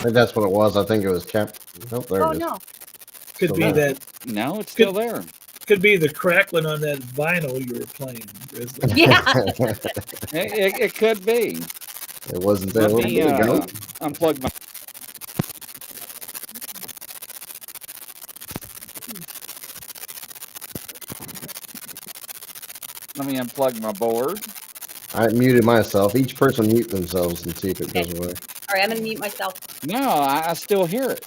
think that's what it was. I think it was kept. Oh, there it is. No. Could Still be there. that. No, it's still there. Could be the crackling on that vinyl you were playing, Grizzly. Yeah. It could be. It wasn't there. Let me There we go. unplug my. Let me unplug my board. I muted myself. Each person mute themselves and see if it goes away. All right, I'm gonna mute myself. No, I still hear it.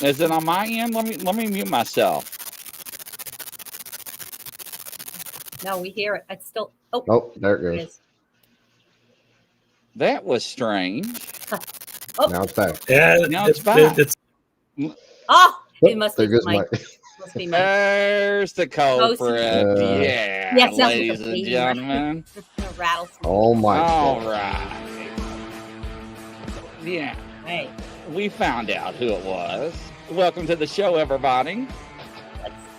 Is it on my end? Let me mute myself. No, we hear it. It's still. Oh, Oh, there it it goes. is. That was strange. Oh. Now it's back. Yeah, Now it's back. Oh, it Oh, must there be goes my. my. Must be my. There's the culprit. Yeah. Yeah, it sounds like ladies a and baby. gentlemen. Rattlesnake. Oh my All God. right. Yeah, Hey, we found out who it was. Welcome to the show, everybody.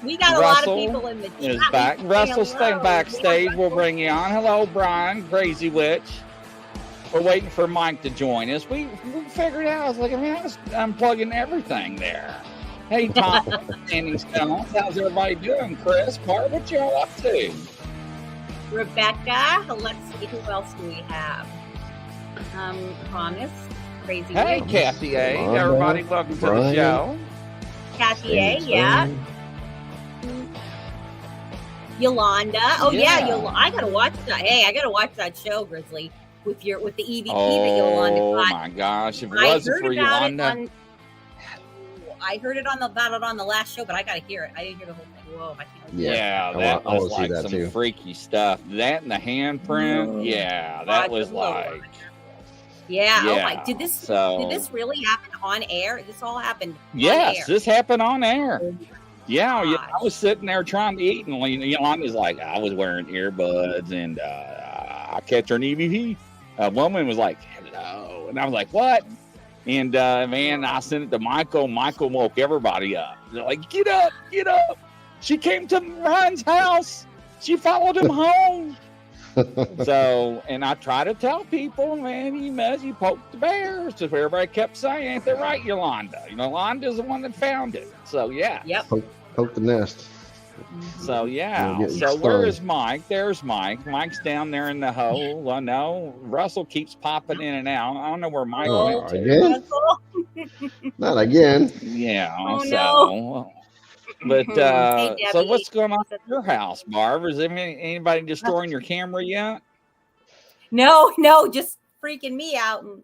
we got a lot of Russell people in the Is chat. back. Say Russell, stay hello. backstage. Yeah, We'll Russell. bring you on. Hello, Brian, Crazy Witch. We're waiting for Mike to join us. We figured out. I was like, I mean, I was unplugging everything there. Hey, Tom, Standing Stones. How's everybody doing? Chris, Barb, what y'all up to? Rebecca. Let's see, who else do we have? Thomas, Crazy Hey, Witch, Kathy A. Wanda, Everybody, welcome to the Brian. show. Kathy A. Yeah, Yolanda. Oh yeah, Yeah. I gotta watch that. Hey, I gotta watch that show, Grizzly, with the EVP that Yolanda Oh got. my gosh! If it I wasn't heard for about Yolanda, it on. I heard it on the last show, but I gotta hear it. I didn't hear the whole thing. Whoa, I can't. yeah, I that wanna was see like that some too. freaky stuff. That and the handprint, Mm. yeah, that was Lord. like, Yeah. Oh my! yeah, Did this so- really happen on air? This all happened. yes, on air. this happened on air. Yeah, I Gosh. was sitting there trying to eat, and Yolanda's like, I was wearing earbuds, and I catch her an EVP. A woman was like, hello, and I was like, what? And man, I sent it to Michael. Michael woke everybody up. They're like, get up, get up. She came to Ryan's house. She followed him home. So, and I try to tell people, man, you poked the bear. So everybody kept saying, ain't that right, Yolanda? Yolanda's the one that found it. So, yeah. Yep. Poke the nest. So, yeah. You're getting So, where stung. is Mike? There's Mike. Mike's down there in the hole. Well, no. Russell keeps popping in and out. I don't know where Mike Oh, went to. again? Not again. Yeah. Oh, so, no. but, Hey, so Debbie. what's going on at your house, Barb? Is anybody destroying your camera yet? No, just freaking me out and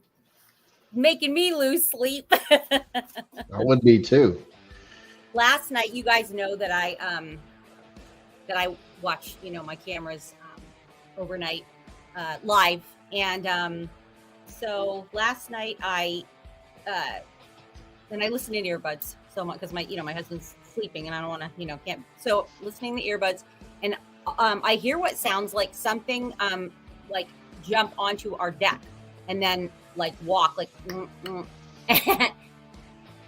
making me lose sleep. I would be too. Last night, you guys know that I watch, my cameras overnight live, and so last night I listen in earbuds so much because my husband's sleeping and I don't want to can't, so listening to earbuds, and I hear what sounds like something like jump onto our deck and then like walk like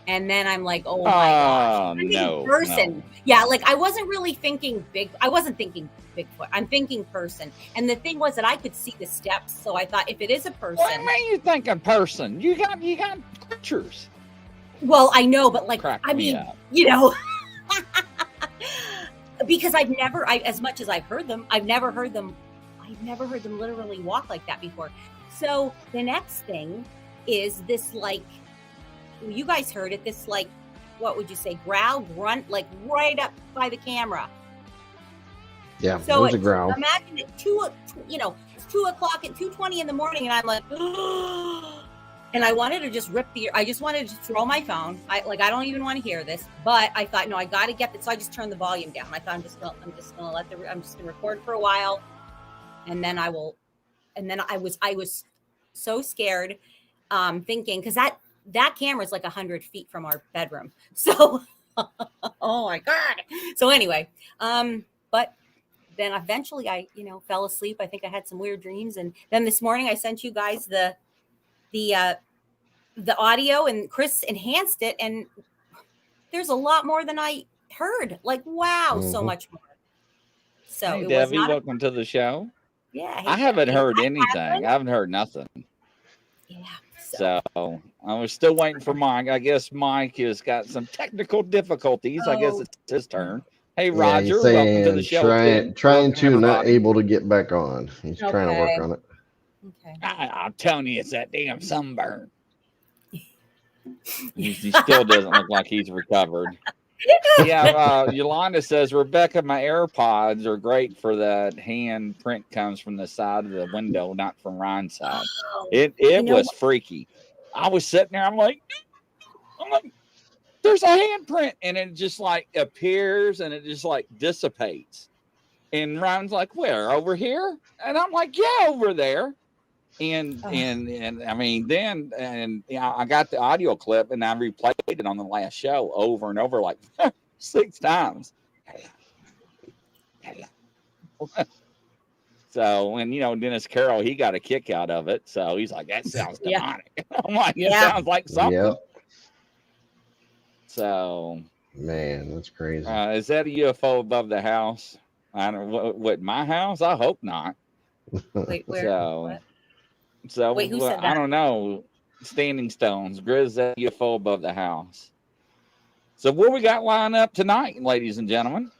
and then I'm like, oh my gosh. No. Person. Yeah, like I wasn't really thinking I wasn't thinking Bigfoot. I'm thinking person. And the thing was that I could see the steps. So I thought if it is a person. What mean you thinking person? You got pictures. Well, I know, but like Crack I me mean, up. because as much as I've heard them, I've never heard them literally walk like that before. So the next thing is this, like, you guys heard it, this, like, what would you say, growl, grunt, like right up by the camera. Yeah, So there's a growl. imagine it it's 2 o'clock at 2:20 in the morning, and I'm like, and I wanted to just I just wanted to throw my phone. I don't even want to hear this, but I thought, no, I got to get this. So I just turned the volume down. I thought I'm just gonna record for a while, and then I will. And then I was so scared, thinking, because that camera is like 100 feet from our bedroom. So, oh my God. So anyway, but then eventually I, fell asleep. I think I had some weird dreams. And then this morning I sent you guys the audio, and Chris enhanced it. And there's a lot more than I heard. Like, wow, so much more. So Hey, it was Debbie, not welcome to the show. yeah. I haven't heard Hi, anything. Catherine. I haven't heard nothing. Yeah. So I was still waiting for Mike. I guess Mike has got some technical difficulties. I guess it's his turn. Hey, Yeah, Roger, he's welcome to the saying show. too. trying Welcome, to, not everybody. able to get back on. He's trying to work Okay. on it. okay. I'm telling you, it's that damn sunburn. He still doesn't look like he's recovered. Yeah, Yolanda says, Rebecca, my AirPods are great for that hand print comes from the side of the window, not from Ryan's side. It was freaky. I was sitting there, I'm like, there's a handprint, and it just like appears and it just like dissipates. And Ryan's like, where? Over here? And I'm like, yeah, over there. And I mean, I got the audio clip and I replayed it on the last show over and over like 6 times. So, and Dennis Carroll, he got a kick out of it. So he's like, that sounds demonic. I'm like, it sounds like something. Yep. So, man, that's crazy. Is that a UFO above the house? I don't know. What, my house? I hope not. Wait, where? So Wait, who said that? I don't know. Standing Stones, Grizzly, UFO above the house. So what we got lined up tonight, ladies and gentlemen?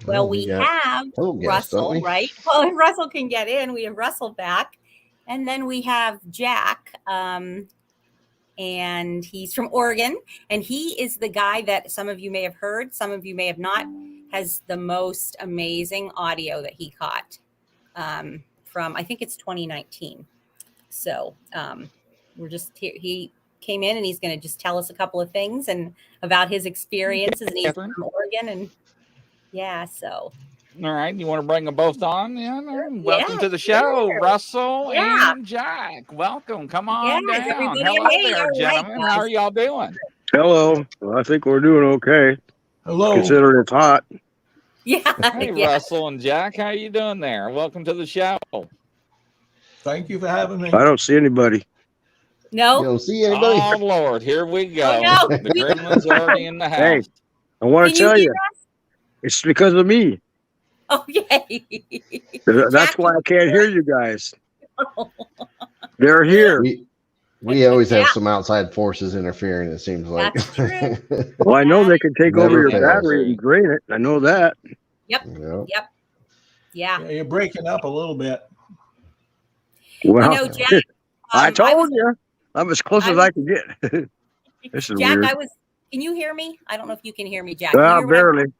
Well, we have Russell, right? Well, if Russell can get in, we have Russell back. And then we have Jack, and he's from Oregon. And he is the guy that some of you may have heard, some of you may have not, has the most amazing audio that he caught. From I think it's 2019. So we're just here. He came in and he's going to just tell us a couple of things and about his experiences. And he's from Oregon, and so. All right, you want to bring them both on? Yeah, welcome to the show, sure. Russell and Jack. Welcome. Come on down. Hello there, gentlemen. How are y'all doing? Hello. Well, I think we're doing okay. Hello. Considering it's hot. Yeah. Hey, Russell and Jack, how you doing there? Welcome to the show. Thank you for having me. I don't see anybody. No. You don't see anybody? Oh, Lord. Here we go. Oh, no. The gremlin's already in the house. Hey, I want to tell you, it's because of me. Oh, yay. That's why I can't hear you guys. They're here. We always have some outside forces interfering, it seems like. That's true. Well, I know they can take over your battery and drain it. I know that. Yep. Yeah. You're breaking up a little bit. Well, Jack, I told you. I'm as close as I can get. This is Jack, weird. can you hear me? I don't know if you can hear me, Jack. Barely.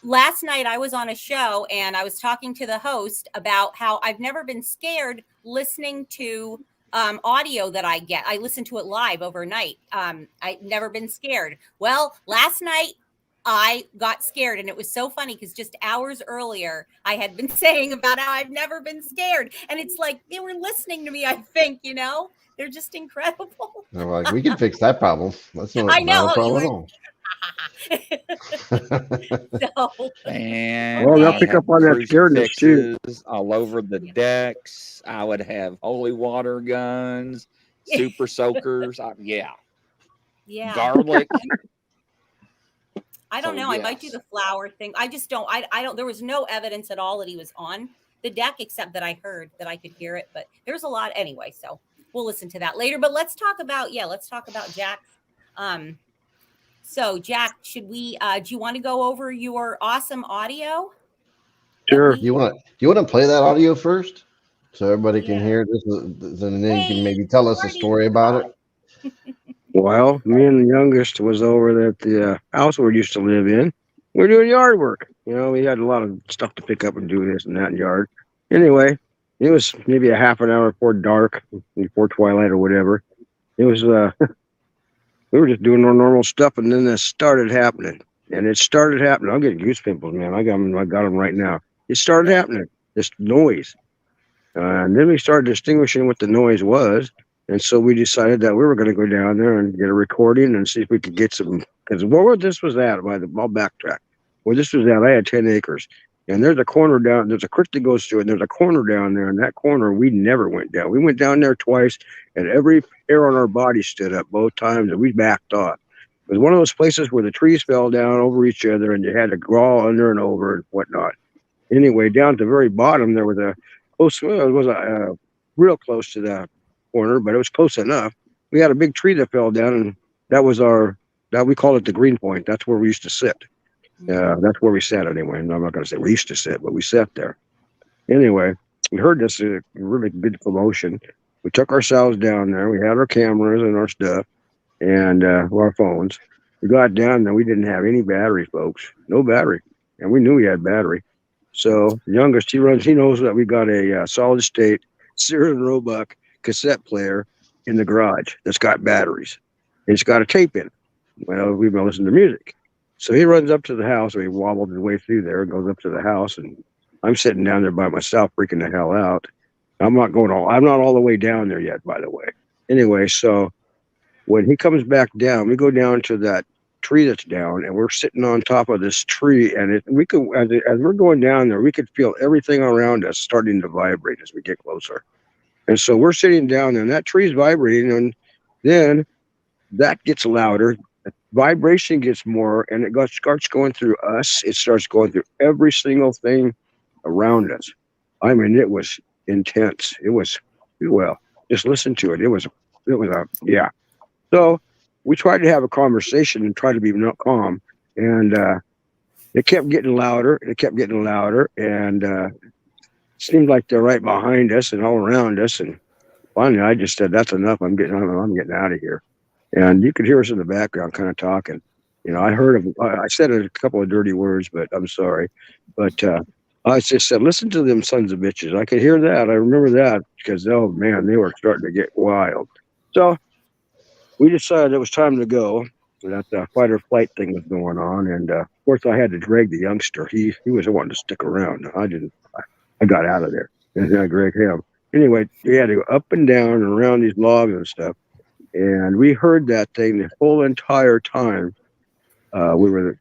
Last night I was on a show and I was talking to the host about how I've never been scared listening to audio that I get. I listen to it live overnight. I've never been scared. Well, last night I got scared, and it was so funny because just hours earlier I had been saying about how I've never been scared, and it's like they were listening to me. I think they're just incredible. They're like, we can fix that problem. That's not a problem at all. And well, they'll pick up on that scaredness too. All over the decks. I would have holy water guns, super soakers. Yeah. Garlic. I don't know. Yes. I might do the flower thing. I just don't. I don't. There was no evidence at all that he was on the deck, except that I heard that I could hear it. But there's a lot anyway. So we'll listen to that later. But let's talk about Jack. So Jack, should we? Do you want to go over your awesome audio? Sure. Do you want to play that audio first, so everybody can hear this, and then you can maybe tell us a story about it. Well, me and the youngest was over at the house we used to live in. We were doing yard work. We had a lot of stuff to pick up and do this and that in yard. Anyway, it was maybe a half an hour before dark, before twilight or whatever. It was, we were just doing our normal stuff, and then this started happening. And it started happening. I'm getting goose pimples, man. I got them right now. It started happening, this noise. And then we started distinguishing what the noise was. And so we decided that we were going to go down there and get a recording and see if we could get some, because where this was at, I'll backtrack. Where this was at, I had 10 acres. And there's a corner down, there's a creek that goes through it, and there's a corner down there. And that corner, we never went down. We went down there twice, and every hair on our body stood up both times, and we backed off. It was one of those places where the trees fell down over each other, and you had to crawl under and over and whatnot. Anyway, down at the very bottom, there was real close to the corner, but it was close enough. We had a big tree that fell down, and that was we call it the green point. That's where we used to sit. That's where we sat anyway. And I'm not going to say we used to sit, but we sat there. Anyway, we heard this really good commotion. We took ourselves down there. We had our cameras and our stuff and our phones. We got down there. We didn't have any battery, folks. No battery. And we knew we had battery. So the youngest, he knows that we got a solid state Sears and Roebuck cassette player in the garage that's got batteries. It's got a tape in it. Well, we've been listening to music. So he runs up to the house, or he wobbled his way through there and goes up to the house, and I'm sitting down there by myself, freaking the hell out. I'm not all the way down there yet, by the way. Anyway, so when he comes back down, we go down to that tree that's down, and we're sitting on top of this tree, and we could, as we're going down there, we could feel everything around us starting to vibrate as we get closer. And so we're sitting down there, and that tree's vibrating, and then that gets louder. The vibration gets more, and it starts going through us. It starts going through every single thing around us. I mean, it was intense. It was, well, just listen to it. It was yeah. So we tried to have a conversation and try to be calm, and it kept getting louder. It kept getting louder, and it seemed like they're right behind us and all around us. And finally, I just said, "That's enough. I'm getting out of here." And you could hear us in the background kind of talking. You know, I said a couple of dirty words, but I'm sorry. But I just said, listen to them sons of bitches. I could hear that. I remember that because, oh, man, they were starting to get wild. So we decided it was time to go. That fight or flight thing was going on. And, of course, I had to drag the youngster. He was wanting to stick around. I didn't. I got out of there. And then I dragged him. Anyway, we had to go up and down and around these logs and stuff. And we heard that thing the whole entire time we were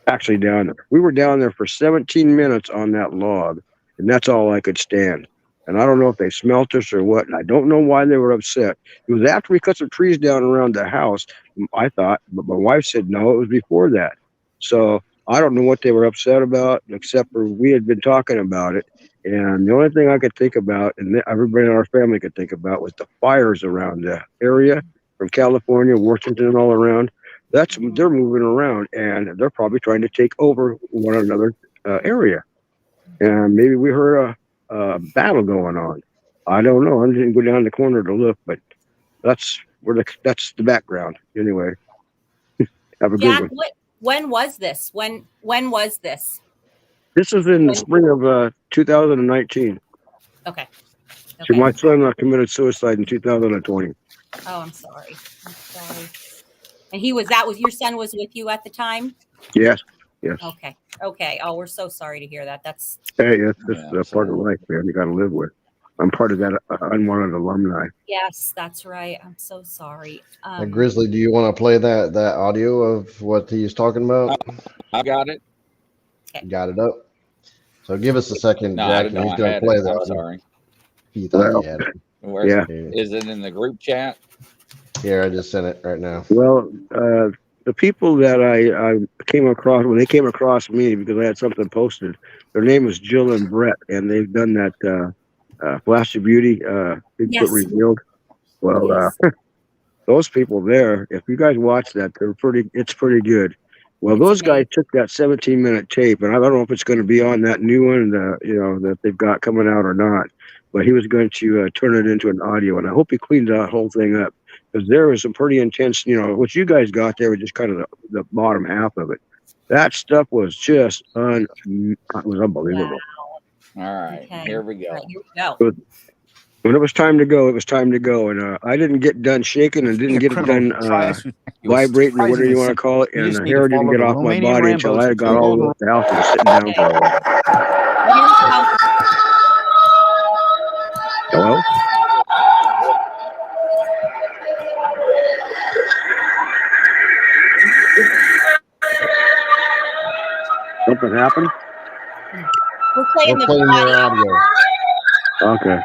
actually down there. We were down there for 17 minutes on that log, and that's all I could stand. And I don't know if they smelt us or what, and I don't know why they were upset. It was after we cut some trees down around the house, I thought, but my wife said, no, it was before that. So I don't know what they were upset about, except for we had been talking about it. And the only thing I could think about, and everybody in our family could think about, was the fires around the area from California, Washington, and all around. They're moving around, and they're probably trying to take over one another area. And maybe we heard a battle going on. I don't know. I didn't go down the corner to look, but that's the background. Anyway, have a good one. When was this? When was this? This is in the spring of 2019. Okay. So my son committed suicide in 2020. Oh, I'm sorry. And your son was with you at the time? Yes. Okay. Oh, we're so sorry to hear that. That's part of life, man. You got to live with. I'm part of that unwanted alumni. Yes, that's right. I'm so sorry. Grizzly, do you want to play that audio of what he's talking about? I got it. Okay. Got it up. So give us a second, Jack. He's going to play that. I'm sorry. He thought he had it. Is it in the group chat? Here, I just sent it right now. Well, the people that I came across, when they came across me, because I had something posted, their name was Jill and Brett, and they've done that Flash of Beauty, Bigfoot Revealed. Well, those people there, if you guys watch that, it's pretty good. Well, those guys took that 17-minute tape, and I don't know if it's going to be on that new one, that they've got coming out or not. But he was going to turn it into an audio, and I hope he cleans that whole thing up, because there was some pretty intense. What you guys got there was just kind of the bottom half of it. That stuff was just unbelievable. Wow. All right, here we go. Right, here we go. When it was time to go, it was time to go. And I didn't get done shaking and didn't get it done vibrating or whatever you want to call it. And the hair didn't get off my body until I got all over the house and was sitting down for a while. Hello? Something happened? We're playing your audio. Okay.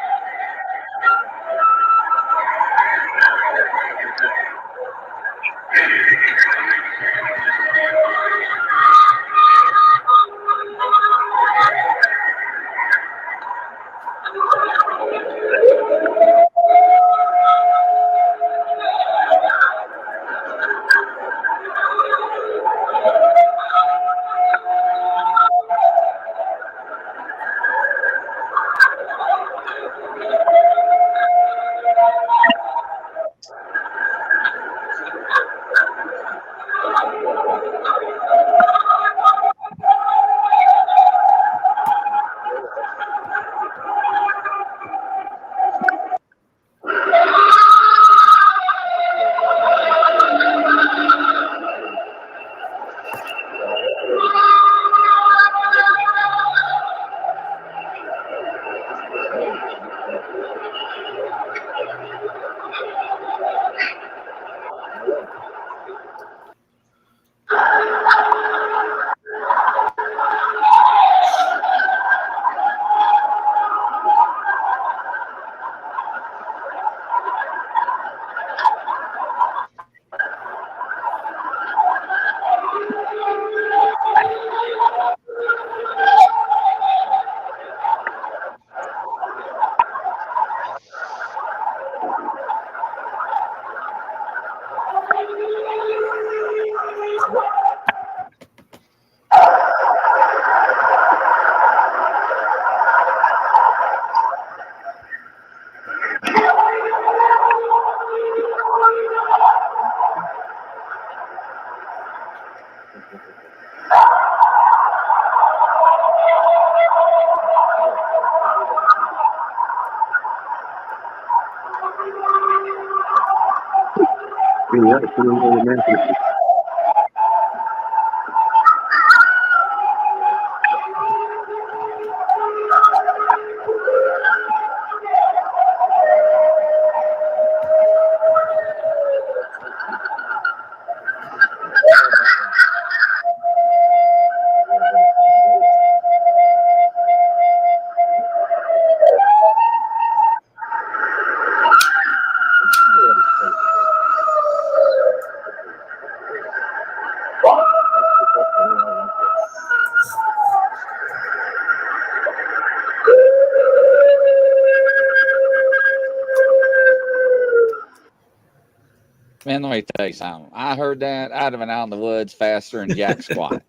Man, let me tell you something. I heard that. I'd have been out in the woods faster than Jack Squat.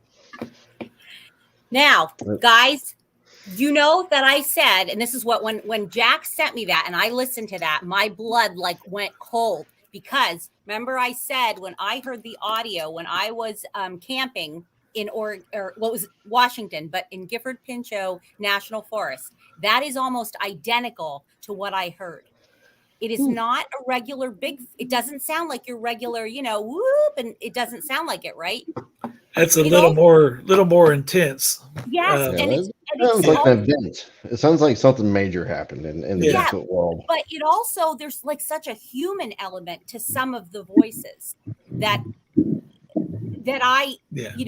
Now, guys, you know that I said, and this is what when Jack sent me that and I listened to that, my blood like went cold, because remember I said when I heard the audio when I was camping in Washington, but in Gifford Pinchot National Forest, that is almost identical to what I heard. It is not a regular big. It doesn't sound like your regular, whoop, and it doesn't sound like it, right? That's a little more intense. Yes, Yeah, and it sounds like an event. It sounds like something major happened in the Bigfoot world. But it also, there's like such a human element to some of the voices that I, and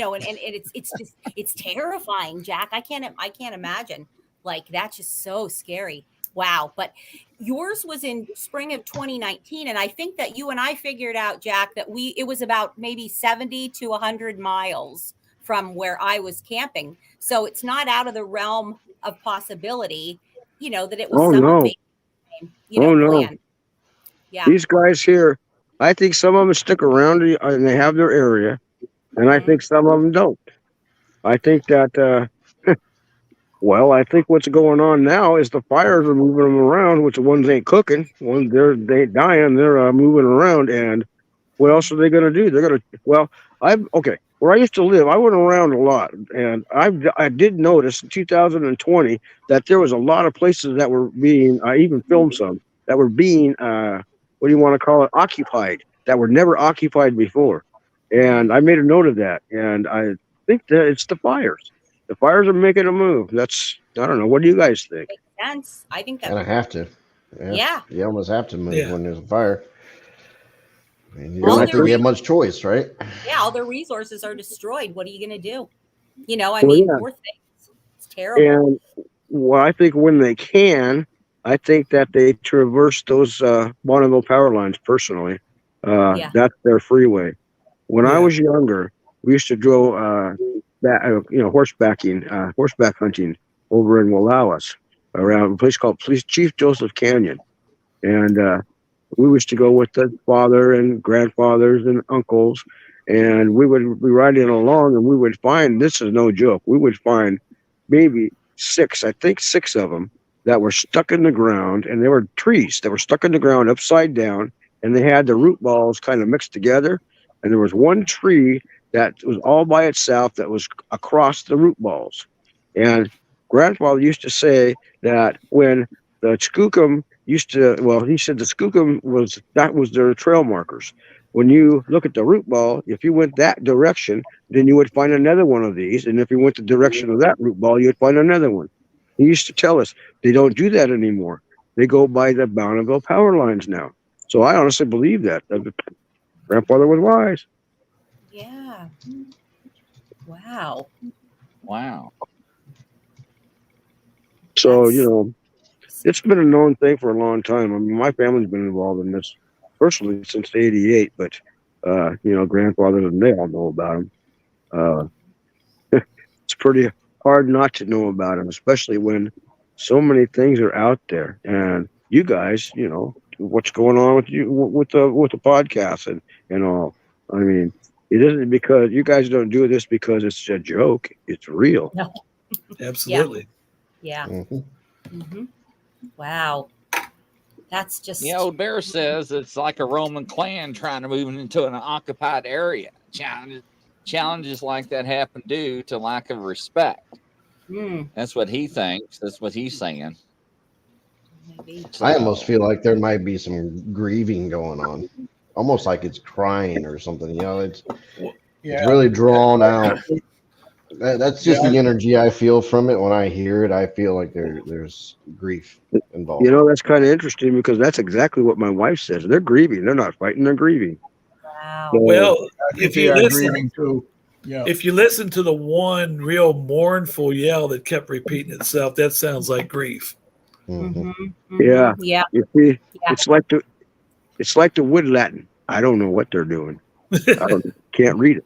it's terrifying, Jack. I can't imagine. Like, that's just so scary. Wow. But yours was in spring of 2019. And I think that you and I figured out, Jack, that it was about maybe 70 to 100 miles from where I was camping. So it's not out of the realm of possibility, that it was planned. Yeah. These guys here, I think some of them stick around and they have their area. And I think some of them don't. I think that, well, I think what's going on now is the fires are moving them around, which the ones ain't cooking. Ones they dying, they're moving around. And what else are they going to do? They're going to, where I used to live, I went around a lot. And I did notice in 2020 that there was a lot of places that were being, I even filmed some, that were being, what do you want to call it, occupied, that were never occupied before. And I made a note of that. And I think that it's the fires. The fires are making a move. I don't know. What do you guys think? Makes sense. I think that. And I have to. Yeah. You almost have to move when there's a fire. I mean, you All don't have to get much choice, right? Yeah, all their resources are destroyed. What are you going to do? Poor things. It's terrible. And I think when they can, I think that they traverse those Bonneville power lines personally. That's their freeway. When I was younger, we used to go horseback hunting over in Wallawas around a place called Chief Joseph Canyon. And we used to go with the father and grandfathers and uncles, and we would be riding along, and we would find, this is no joke, we would find maybe six of them that were stuck in the ground, and they were trees that were stuck in the ground upside down, and they had the root balls kind of mixed together, and there was one tree that was all by itself that was across the root balls. And grandfather used to say that when the skookum he said the skookum was their trail markers. When you look at the root ball, if you went that direction, then you would find another one of these. And if you went the direction of that root ball, you'd find another one. He used to tell us they don't do that anymore. They go by the Bonneville power lines now. So I honestly believe that. Grandfather was wise. Yeah. Wow. So, it's been a known thing for a long time. I mean, my family's been involved in this personally since '88, but, grandfathers and they all know about them. It's pretty hard not to know about them, especially when so many things are out there. And you guys, what's going on with you with the podcast and all. I mean, it isn't because you guys don't do this because it's a joke. It's real. No. Absolutely. Yeah. Wow. That's just. Old Bear says it's like a Roman clan trying to move into an occupied area. Challenges like that happen due to lack of respect. That's what he thinks. That's what he's saying. Maybe. I almost feel like there might be some grieving going on almost like it's crying or something. You know, it's Yeah. really drawn out. That's just the energy I feel from it when I hear it. I feel like there's grief involved. You know, that's kind of interesting because that's exactly what my wife says. They're grieving. They're not fighting. They're grieving. Wow. So, Well, I think if they you are listen, grieving too. Yeah. if you listen to the one real mournful yell that kept repeating itself, that sounds like grief. Mhm. Yeah. Yeah. you see, Yeah. it's like the wood Latin. I don't know what they're doing. Can't read it.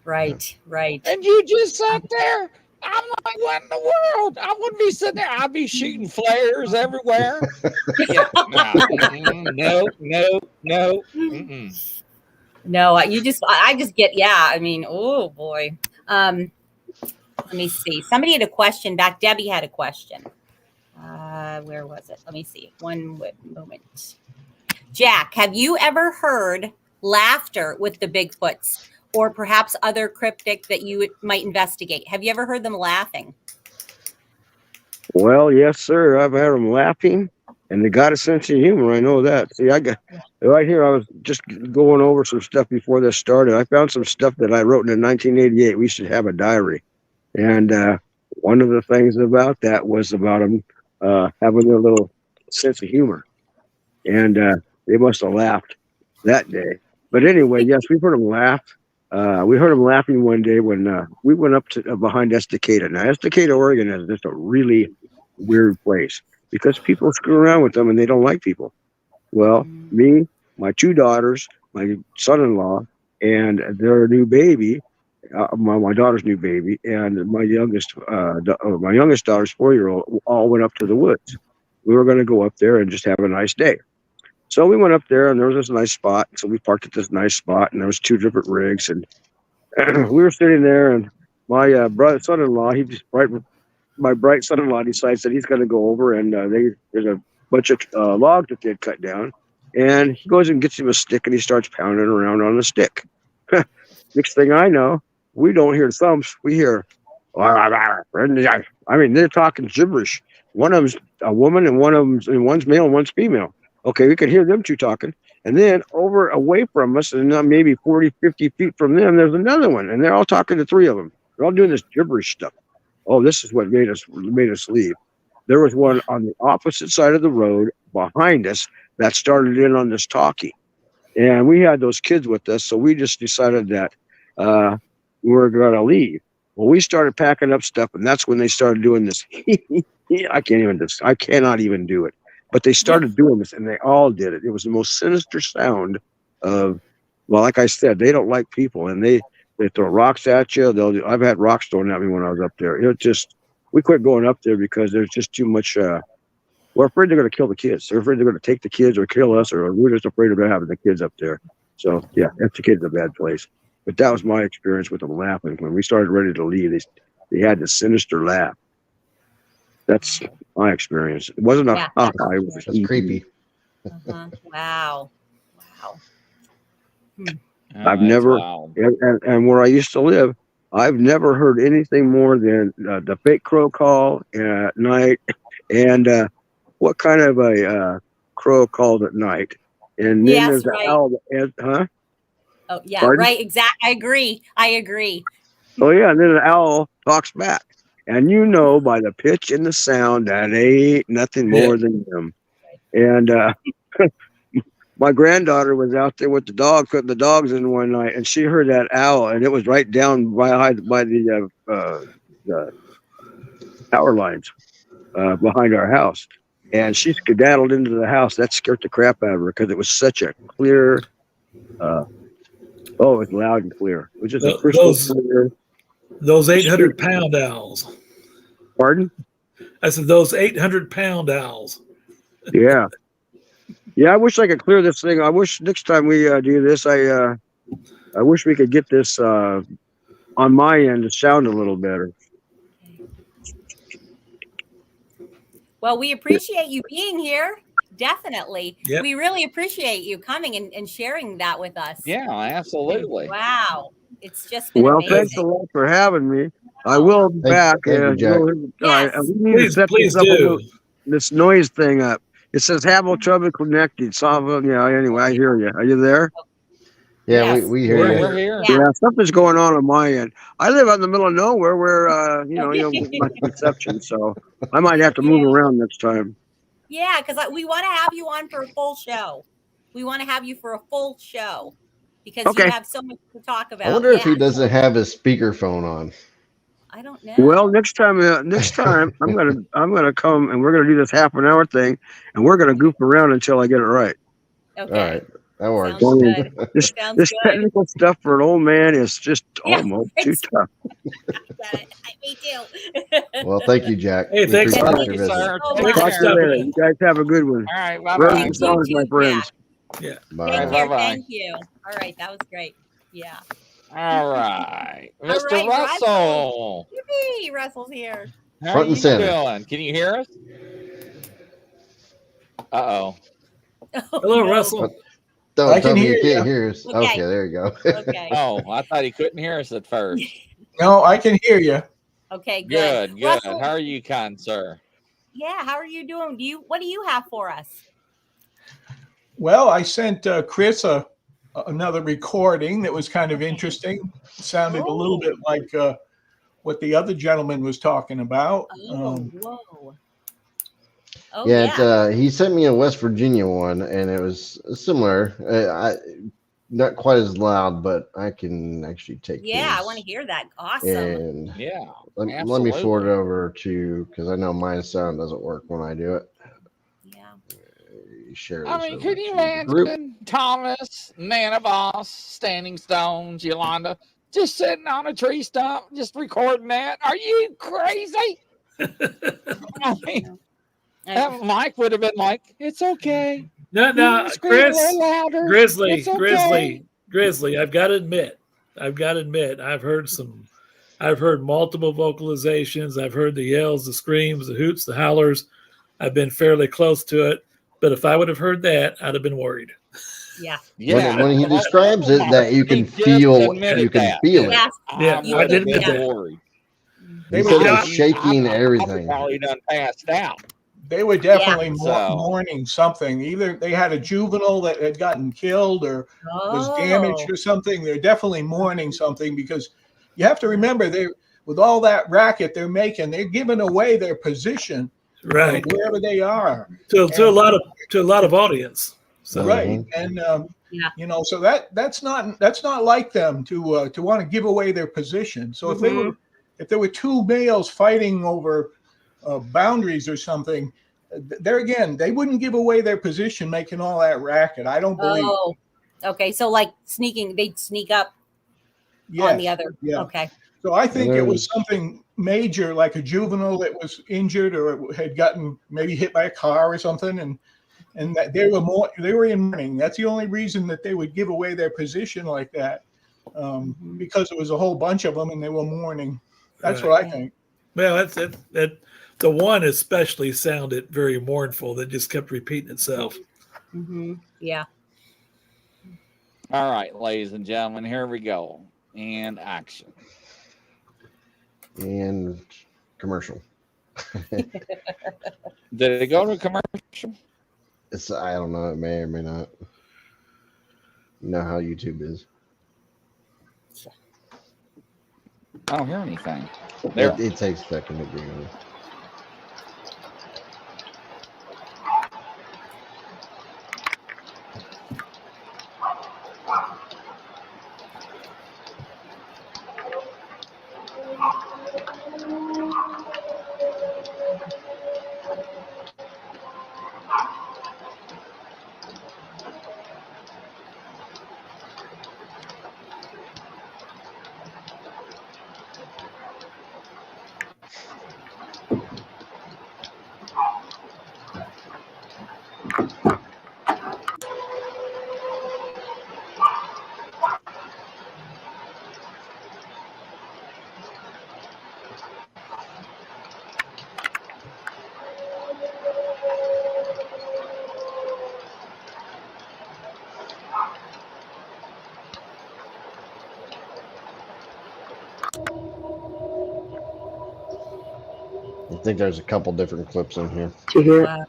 Right. Right. And you just sat there. I'm like, what in the world? I wouldn't be sitting there. I'd be shooting flares everywhere. Yeah, no. Mm-mm. No, I just get, yeah. I mean, oh boy. Let me see. Somebody had a question back. Debbie had a question. Where was it? Let me see. One moment. Jack, have you ever heard laughter with the Bigfoots or perhaps other cryptic that you might investigate? Have you ever heard them laughing? Well, yes, sir. I've had them laughing, and they got a sense of humor. I know that. See, I got right here. I was just going over some stuff before this started. I found some stuff that I wrote in 1988. We should have a diary, and one of the things about that was about them having their little sense of humor, and they must have laughed that day. But anyway, yes, we've heard them laugh. We heard them laughing one day when we went up to behind Estacada. Now, Estacada, Oregon is just a really weird place because people screw around with them and they don't like people. Well, me, my two daughters, my son-in-law, and their new baby, my daughter's new baby, and my youngest daughter's 4-year-old all went up to the woods. We were going to go up there and just have a nice day. So we went up there, and there was this nice spot. So we parked at this nice spot, and there was 2 different rigs, and we were sitting there. And my son-in-law, my bright son-in-law decides that he's going to go over, and there's a bunch of logs that they had cut down, and he goes and gets him a stick, and he starts pounding around on the stick. Next thing I know, we don't hear thumps. We hear, I mean, they're talking gibberish. One of them's a woman, and one's male, and one's female. Okay, we could hear them 2 talking. And then away from us, and maybe 40, 50 feet from them, there's another one. And they're all talking to 3 of them. They're all doing this gibberish stuff. Oh, this is what made us leave. There was one on the opposite side of the road behind us that started in on this talking. And we had those kids with us, so we just decided that we were going to leave. Well, we started packing up stuff, and that's when they started doing this. I cannot even do it. But they started doing this, and they all did it. It was the most sinister sound of, well, like I said, they don't like people, and they throw rocks at you. I've had rocks thrown at me when I was up there. We quit going up there because there's just too much. We're afraid they're going to kill the kids. They're afraid they're going to take the kids or kill us, or we're just afraid of having the kids up there. So yeah, that's the kids a bad place. But that was my experience with them laughing. When we started ready to leave, they had this sinister laugh. That's my experience. It wasn't a it was That's creepy. Wow. I've never, and where I used to live, I've never heard anything more than the fake crow call at night, and what kind of a crow called at night, and then there's the owl. Huh? Oh yeah, Pardon? right. Exactly. I agree. Oh yeah, and then the owl talks back. And you know by the pitch and the sound that ain't nothing more than them. And my granddaughter was out there with the dog, putting the dogs in one night, and she heard that owl, and it was right down by the power lines behind our house. And she skedaddled into the house. That scared the crap out of her because it was such a clear, it was loud and clear. It was just a crystal clear. Those 800-pound owls. Pardon? I said those 800-pound owls. Yeah. Yeah, I wish I could clear this thing. I wish next time we do this, I wish we could get this on my end to sound a little better. Well, we appreciate you being here. Definitely. Yep. We really appreciate you coming and sharing that with us. Yeah, absolutely. Wow. It's just been Well, amazing. thanks a lot for having me. I will be back. Thank you, Jack. We need to set Please this do. this noise thing up. It says have trouble connected. Yeah. Anyway, I hear you. Are you there? Yeah, Yes. we hear We're you. We're here. Yeah. Yeah, something's going on my end. I live out in the middle of nowhere where you don't get much reception, so I might have to move around next time. Yeah, because we want to have you on for a full show. We want to have you for a full show because Okay. you have so much to talk about. I wonder if he doesn't have his speakerphone on. I don't know. Well, next time I'm gonna come and we're gonna do this half an hour thing, and we're gonna goof around until I get it right. Okay. All right, that works. Sounds good. This Sounds this good. technical stuff for an old man is just Yeah, almost too it's- tough. Me too. Well, thank you, Jack. Hey, We thanks. appreciate Thank your you, visit. sir. so Take much. Talk care. to you later. You guys have a good one. All right. Bye Roses bye. and songs, my Jack. friends. Yeah. Bye. Take Bye. care. Bye-bye. Thank you. All right. That was great. Yeah. All right. All Mr. right, Russell. Yippee, Russell's here. How Front are and you center. doing? Can you hear us? Uh-oh. Hello, No. Russell. Don't I tell can me you hear can't you. hear us. Okay. Okay, there you go. Okay. Oh, I thought he couldn't hear us at first. No, I can hear you. Okay. Good. Good, good. Russell, How are you, kind sir? yeah. How are you doing? What do you have for us? Well, I sent Chris another recording that was kind of interesting. It sounded a little bit like what the other gentleman was talking about. Whoa. Oh, Yeah, he sent me a West Virginia one, and it was similar. Not quite as loud, but I can actually take. Yeah, I his. want to hear that. Awesome. And Yeah. let me absolutely. forward it over to because I know my sound doesn't work when I do it. Yeah. Share. I this mean, over could you to the group. imagine Thomas, Nanavos, Standing Stones, Yolanda, just sitting on a tree stump, just recording that? Are you crazy? I mean, that Mike would have been like, "It's okay. No, You no, can scream a Chris, little louder. Grizzly, It's okay." Grizzly. I've got to admit, I've heard multiple vocalizations. I've heard the yells, the screams, the hoots, the howlers. I've been fairly close to it, but if I would have heard that, I'd have been worried. Yeah. Yeah. When he describes it, that you can He just feel, admitted you can that. feel it. Yeah. Yeah, You I did didn't that. admit that. worried. They He were, said def- it's shaking everything. Probably done passed out. they were definitely So- mourning something. Either they had a juvenile that had gotten killed or was Oh. damaged or something. They're definitely mourning something because you have to remember with all that racket they're making, they're giving away their position Right. wherever they are. To a lot of audience. So Right. And Yeah. so that's not like them to want to give away their position. So if there were two males fighting over boundaries or something, there again, they wouldn't give away their position making all that racket. I don't believe. Oh. Okay. So like they'd sneak up on the other. Yeah. Okay. So I think And it was something major, like a juvenile that was injured or had gotten maybe hit by a car or something, and that they were in mourning. That's the only reason that they would give away their position like that, because it was a whole bunch of them and they were mourning. That's what I think. well, that the one especially sounded very mournful. That just kept repeating itself. Mm-hmm. Yeah. All right, ladies and gentlemen, here we go. And action. And commercial. Did it go to commercial? I don't know. It may or may not. You know how YouTube is. I don't hear anything. There. It takes a second to get going. I think there's a couple different clips in here. Wow.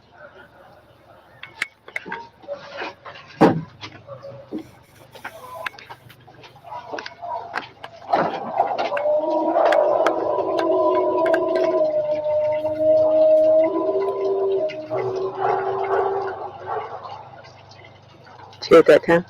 See at that time?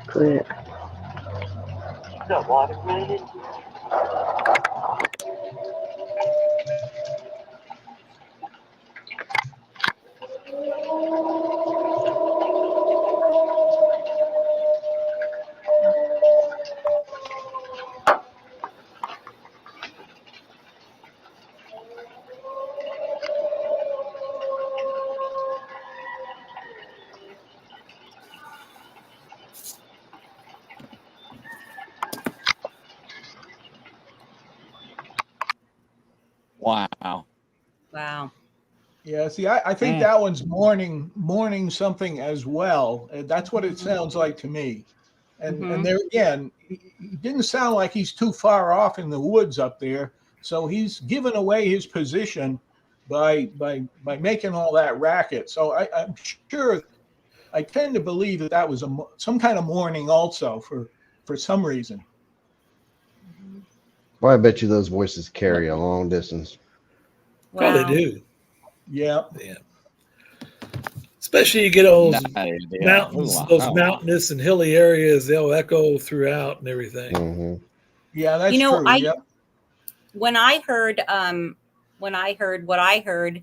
Quit. Got water running. Wow. Wow. Yeah, see, I think that one's mourning something as well. That's what it sounds like to me. And there again, he didn't sound like he's too far off in the woods up there. So he's given away his position by making all that racket. So I'm sure, I tend to believe that was some kind of mourning also for some reason. Well, I bet you those voices carry a long distance. Wow. Probably do. Yeah. Yeah. Especially you get those Yeah. mountains, those mountainous and hilly areas, they'll echo throughout and everything. Mm-hmm. Yeah, that's true. Yep. When I heard what I heard,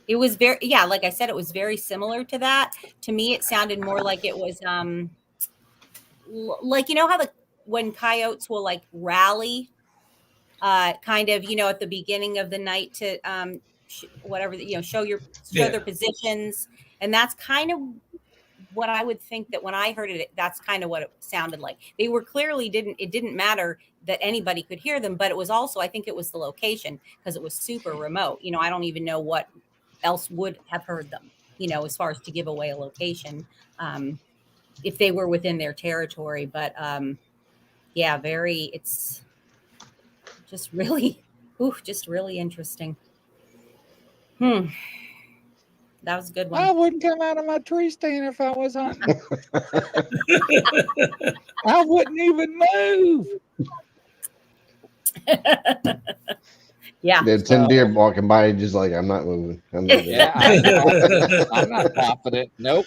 it was very, like I said, it was very similar to that. To me, it sounded more like it was like, you know how when coyotes will like rally kind of, at the beginning of the night to show their positions. And that's kind of what I would think that when I heard it, that's kind of what it sounded like. They were clearly it didn't matter that anybody could hear them, but it was also, I think it was the location because it was super remote. I don't even know what else would have heard them, as far as to give away a location if they were within their territory. But it's just really, really interesting. That was a good one. I wouldn't come out of my tree stand if I was hunting. I wouldn't even move. Yeah. There's 10 deer walking by, just like, I'm not moving. I'm not moving. I'm not confident. Nope.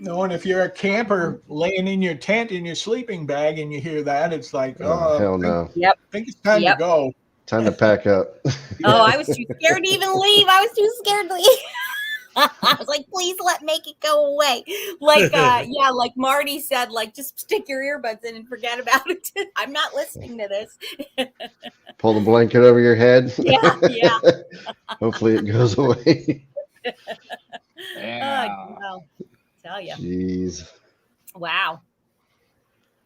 No, and if you're a camper laying in your tent in your sleeping bag and you hear that, it's like, hell no. Yep. I think it's time to go. Time to pack up. I was too scared to even leave. I was too scared to leave. I was like, please make it go away. Like, like Marty said, like, just stick your earbuds in and forget about it. I'm not listening to this. Pull the blanket over your head. Yeah. Hopefully it goes away. I'll tell you. Jeez. Wow.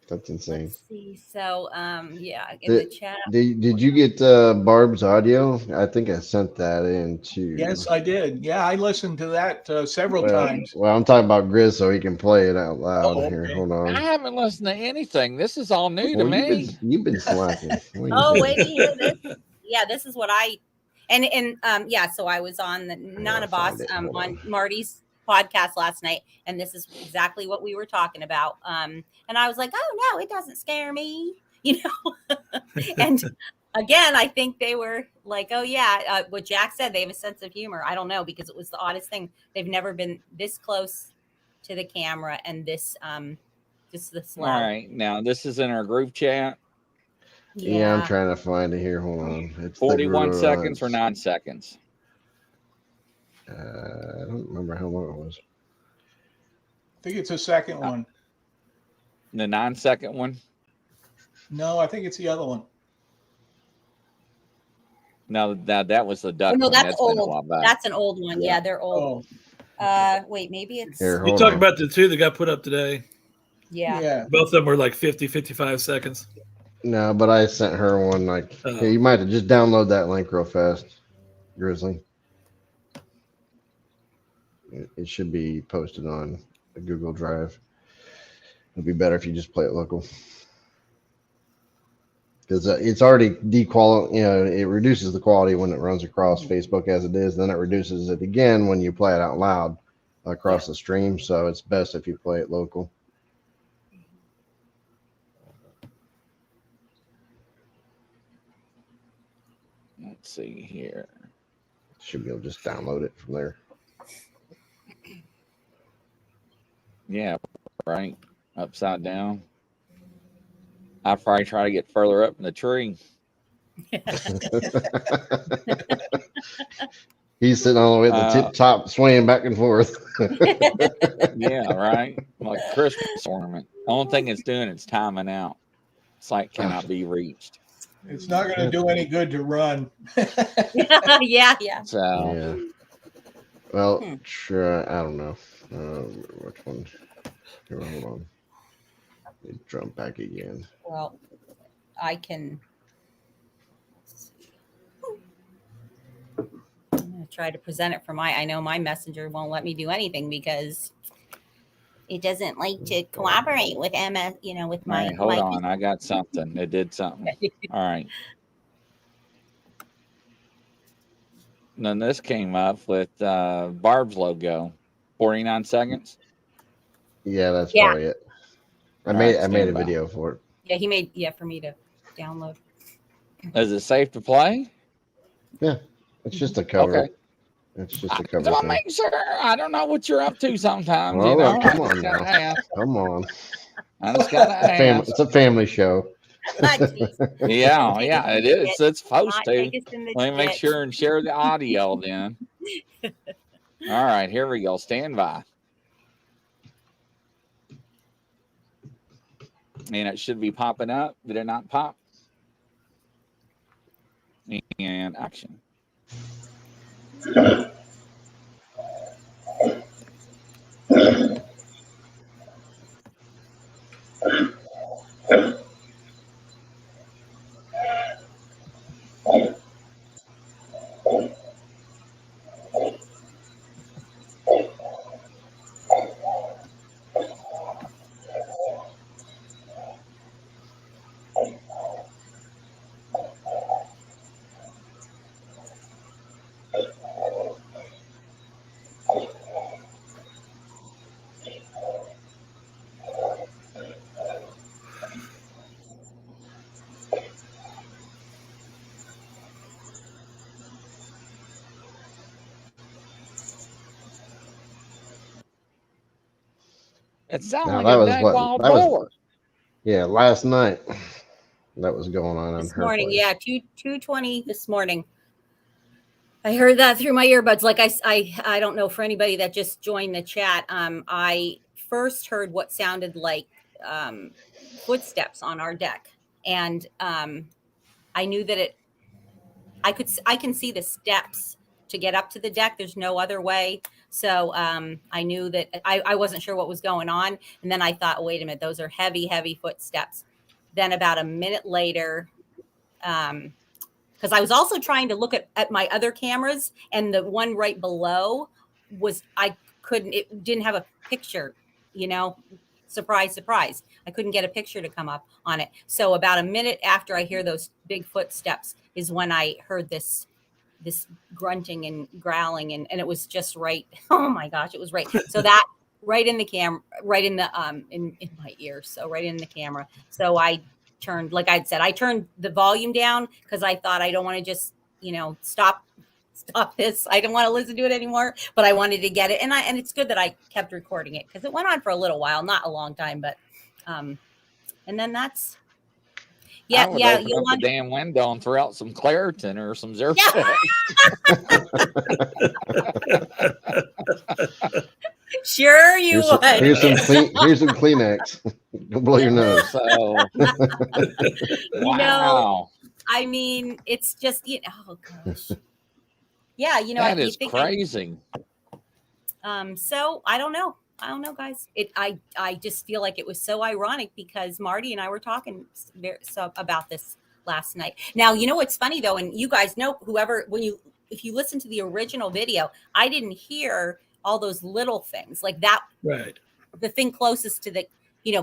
That's insane. Let's see. So, in the chat. Did you get Barb's audio? I think I sent that in too. Yes, I did. Yeah, I listened to that several times. Well, I'm talking about Grizz so he can play it out loud. Here, hold on. I haven't listened to anything. This is all new to me. You've been slacking. Wait to hear this. Yeah, this is what so I was on the Nana Boss on Marty's podcast last night, and this is exactly what we were talking about. And I was like, oh no, it doesn't scare me, And again, I think they were like, oh yeah, what Jack said, they have a sense of humor. I don't know, because it was the oddest thing. They've never been this close to the camera and this loud. All right, now this is in our group chat. Yeah, I'm trying to find it here. Hold on. It's 41 seconds or 9 seconds. I don't remember how long it was. I think it's the second one. The 9-second one? No, I think it's the other one. No, that was the duck. Oh, no, that's old. That's an old one. Yeah, they're old. Wait, maybe it's. You're talking about the two that got put up today. Yeah. Both of them were like 50, 55 seconds. No, but I sent her one. Like, hey, you might have just download that link real fast, Grizzly. It should be posted on a Google Drive. It'd be better if you just play it local. Because it's already it reduces the quality when it runs across Facebook as it is. Then it reduces it again when you play it out loud across the stream. So it's best if you play it local. Let's see here. Should be able to just download it from there. Yeah, right. Upside down. I'll probably try to get further up in the tree. He's sitting all the way at the tip top, swaying back and forth. Yeah, right. Like Christmas ornament. The only thing it's doing is timing out. Sight cannot be reached. It's not going to do any good to run. Yeah. So Yeah. Well, sure. I don't know. Which one? Here, hold on. Let me jump back again. Well, I can. I'm going to try to present it from I know my messenger won't let me do anything because it doesn't like to cooperate with MS, with my. hold on, I got something. It did something. All right. And then this came up with Barb's logo. 49 seconds. Yeah, that's probably it. I made a by. video for it. Yeah, he made for me to download. Is it safe to play? Yeah, it's just a cover. Okay. It's just a cover. Don't thing. make sure. I don't know what you're up to sometimes. All right, I come on just gotta now. ask. Come on. I just gotta ask. It's a family show. Yeah, it is. It's supposed to. Take us in the Let me make ditch. sure and share the audio then. All right, here we go. Stand by. And it should be popping up. Did it not pop? And action. It sounds Now, like that a was dang what- wild that was- boar. Yeah, last night that was going on This her morning, place. yeah, 2:20 this morning. I heard that through my earbuds. Like I don't know, for anybody that just joined the chat. I first heard what sounded like footsteps on our deck, and I knew that I can see the steps to get up to the deck. There's no other way. So I knew that I wasn't sure what was going on. And then I thought, wait a minute, those are heavy, heavy footsteps. Then about a minute later, because I was also trying to look at my other cameras, and the one right below it didn't have a picture, surprise, surprise. I couldn't get a picture to come up on it. So about a minute after I hear those big footsteps is when I heard this grunting and growling, and it was just right. Oh my gosh, it was right. So that right in the camera, right in the in my ear, so right in the camera. So I turned, like I'd said, I turned the volume down because I thought I don't want to just stop this. I don't want to listen to it anymore, but I wanted to get it, and it's good that I kept recording it because it went on for a little while, not a long time, but and then that's. Yeah, I would open up the damn window and throw out some Claritin or some Zerflex. Sure you would. Here's some Kleenex. Don't blow your nose. So, wow. I mean, it's just oh gosh. Yeah, that is crazy. So I don't know, guys. I just feel like it was so ironic because Marty and I were talking about this last night. Now, what's funny though, and you guys know, if you listen to the original video, I didn't hear all those little things like that. Right. The thing closest to the,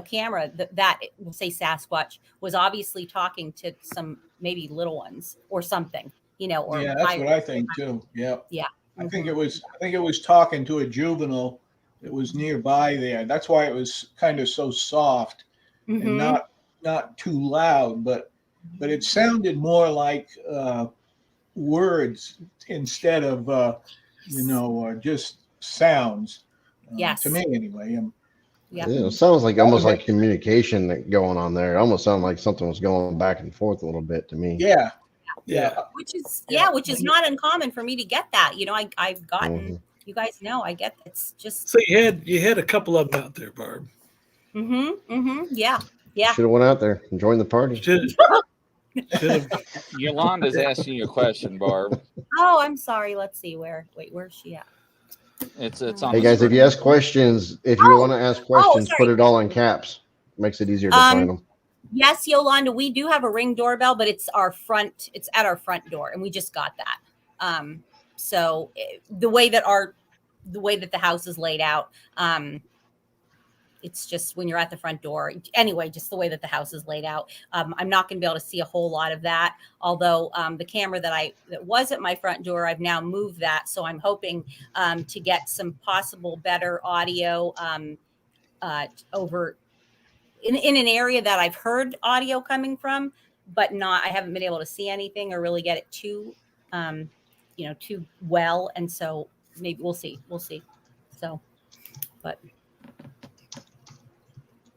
camera that we'll say Sasquatch was obviously talking to some maybe little ones or something, or Yeah, that's what I think too. Yeah. Yeah. I think it was talking to a juvenile that was nearby there. That's why it was kind of so soft and not too loud, but it sounded more like words instead of just sounds. Yes. To me anyway. Yeah. Yeah, it sounds like almost like communication going on there. It almost sounded like something was going back and forth a little bit to me. Yeah. Which is not uncommon for me to get that. I've gotten. You guys know I get it's just. So you had a couple of them out there, Barb. Yeah. Should have went out there and joined the party. Yolanda's asking you a question, Barb. Oh, I'm sorry. Let's see where's she at? It's on. Hey guys, if you ask questions, if you want to ask questions, put it all in caps. Makes it easier to find them. Yes, Yolanda, we do have a Ring doorbell, but it's at our front door, and we just got that. So the way that the house is laid out, it's just when you're at the front door. Anyway, just the way that the house is laid out. I'm not going to be able to see a whole lot of that. Although the camera that was at my front door, I've now moved that. So I'm hoping to get some possible better audio over in an area that I've heard audio coming from, but I haven't been able to see anything or really get it too well. And so maybe we'll see. So, but.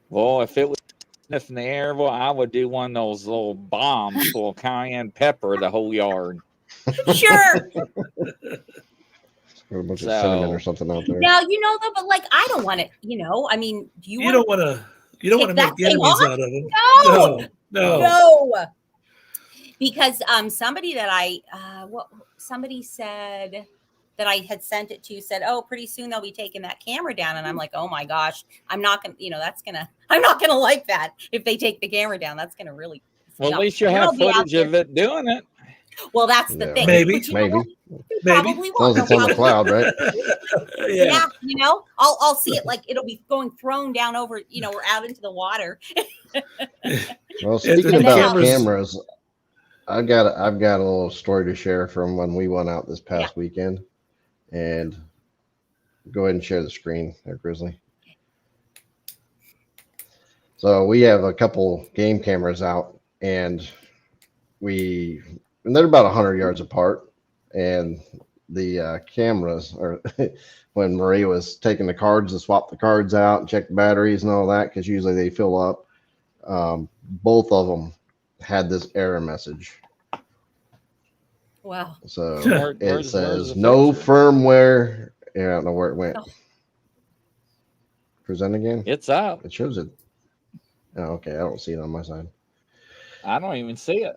Well, if it was sniffing the air, well, I would do one of those little bombs full of cayenne pepper the whole yard. Sure. Or a bunch of cinnamon or something out there. Now, though, but like, I don't want it, I mean, you don't want to make enemies out of them. No. Because somebody that somebody said that I had sent it to said, oh, pretty soon they'll be taking that camera down. And I'm like, oh my gosh, I'm not going to, I'm not going to like that. If they take the camera down, that's going to really. Well, at least you have footage of it doing it. Well, that's the thing. Maybe. Probably won't. It's on the cloud, right? Yeah. I'll see it like it'll be going thrown down over, or out into the water. Well, speaking about cameras, I've got a little story to share from when we went out this past weekend. And go ahead and share the screen there, Grizzly. So we have a couple game cameras out, and they're about 100 yards apart. And the cameras are when Marie was taking the cards to swap the cards out and check the batteries and all that, because usually they fill up. Both of them had this error message. Wow. So it says no firmware. Yeah, I don't know where it went. Present again. It's up. It shows it. Oh, okay. I don't see it on my side. I don't even see it.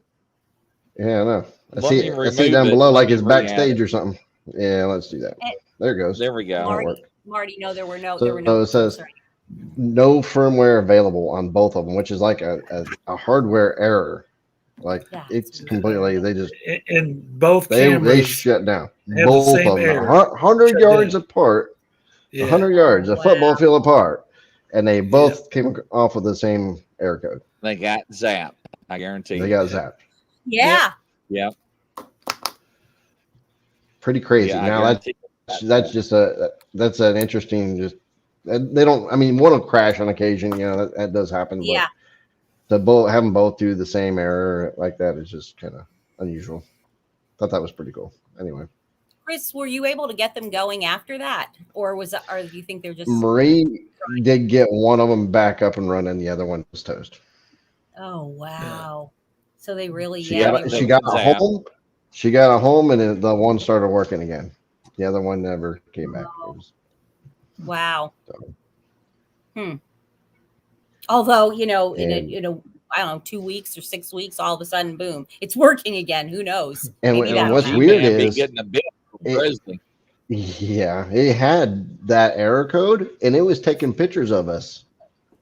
Yeah, I know. I see down below like it's backstage or something. Yeah, let's do that. There it goes. There we go. Marty, no, there were no. So it says no firmware available on both of them, which is like a hardware error. Like it's completely, they just both they shut down. Both of them, 100 yards apart, 100 yards, a football field apart, and they both came off with the same error code. They got zapped. I guarantee. They got zapped. Yeah. Yeah. Pretty crazy. Now that's just that's an interesting. They don't. I mean, one will crash on occasion. That does happen. Yeah. But have them both do the same error like that is just kind of unusual. Thought that was pretty cool. Anyway, Chris, were you able to get them going after that, or do you think they're just? Marie did get one of them back up and running. The other one was toast. Oh wow! So they really she got a home. She got a home, and then the one started working again. The other one never came back. Wow. Although, in a I don't know, 2 weeks or 6 weeks, all of a sudden, boom, it's working again. Who knows? And what's weird is getting a bit Grizzly. Yeah, it had that error code, and it was taking pictures of us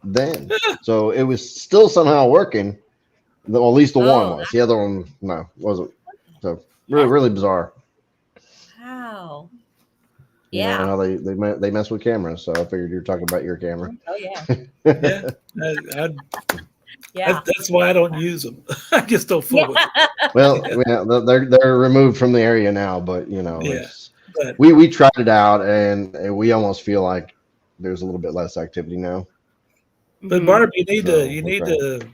then. So it was still somehow working. Well, at least the one was. The other one, no, wasn't. So really bizarre. Wow. You know Yeah. how they mess with cameras, so I figured you're talking about your camera. Oh yeah. Yeah, Yeah. that's why I don't use them. I just don't fool with them. Well, yeah, they're removed from the area now, but you know, Yeah. But we tried it out, and we almost feel like there's a little bit less activity now. But Mhm. Barb, you need So, to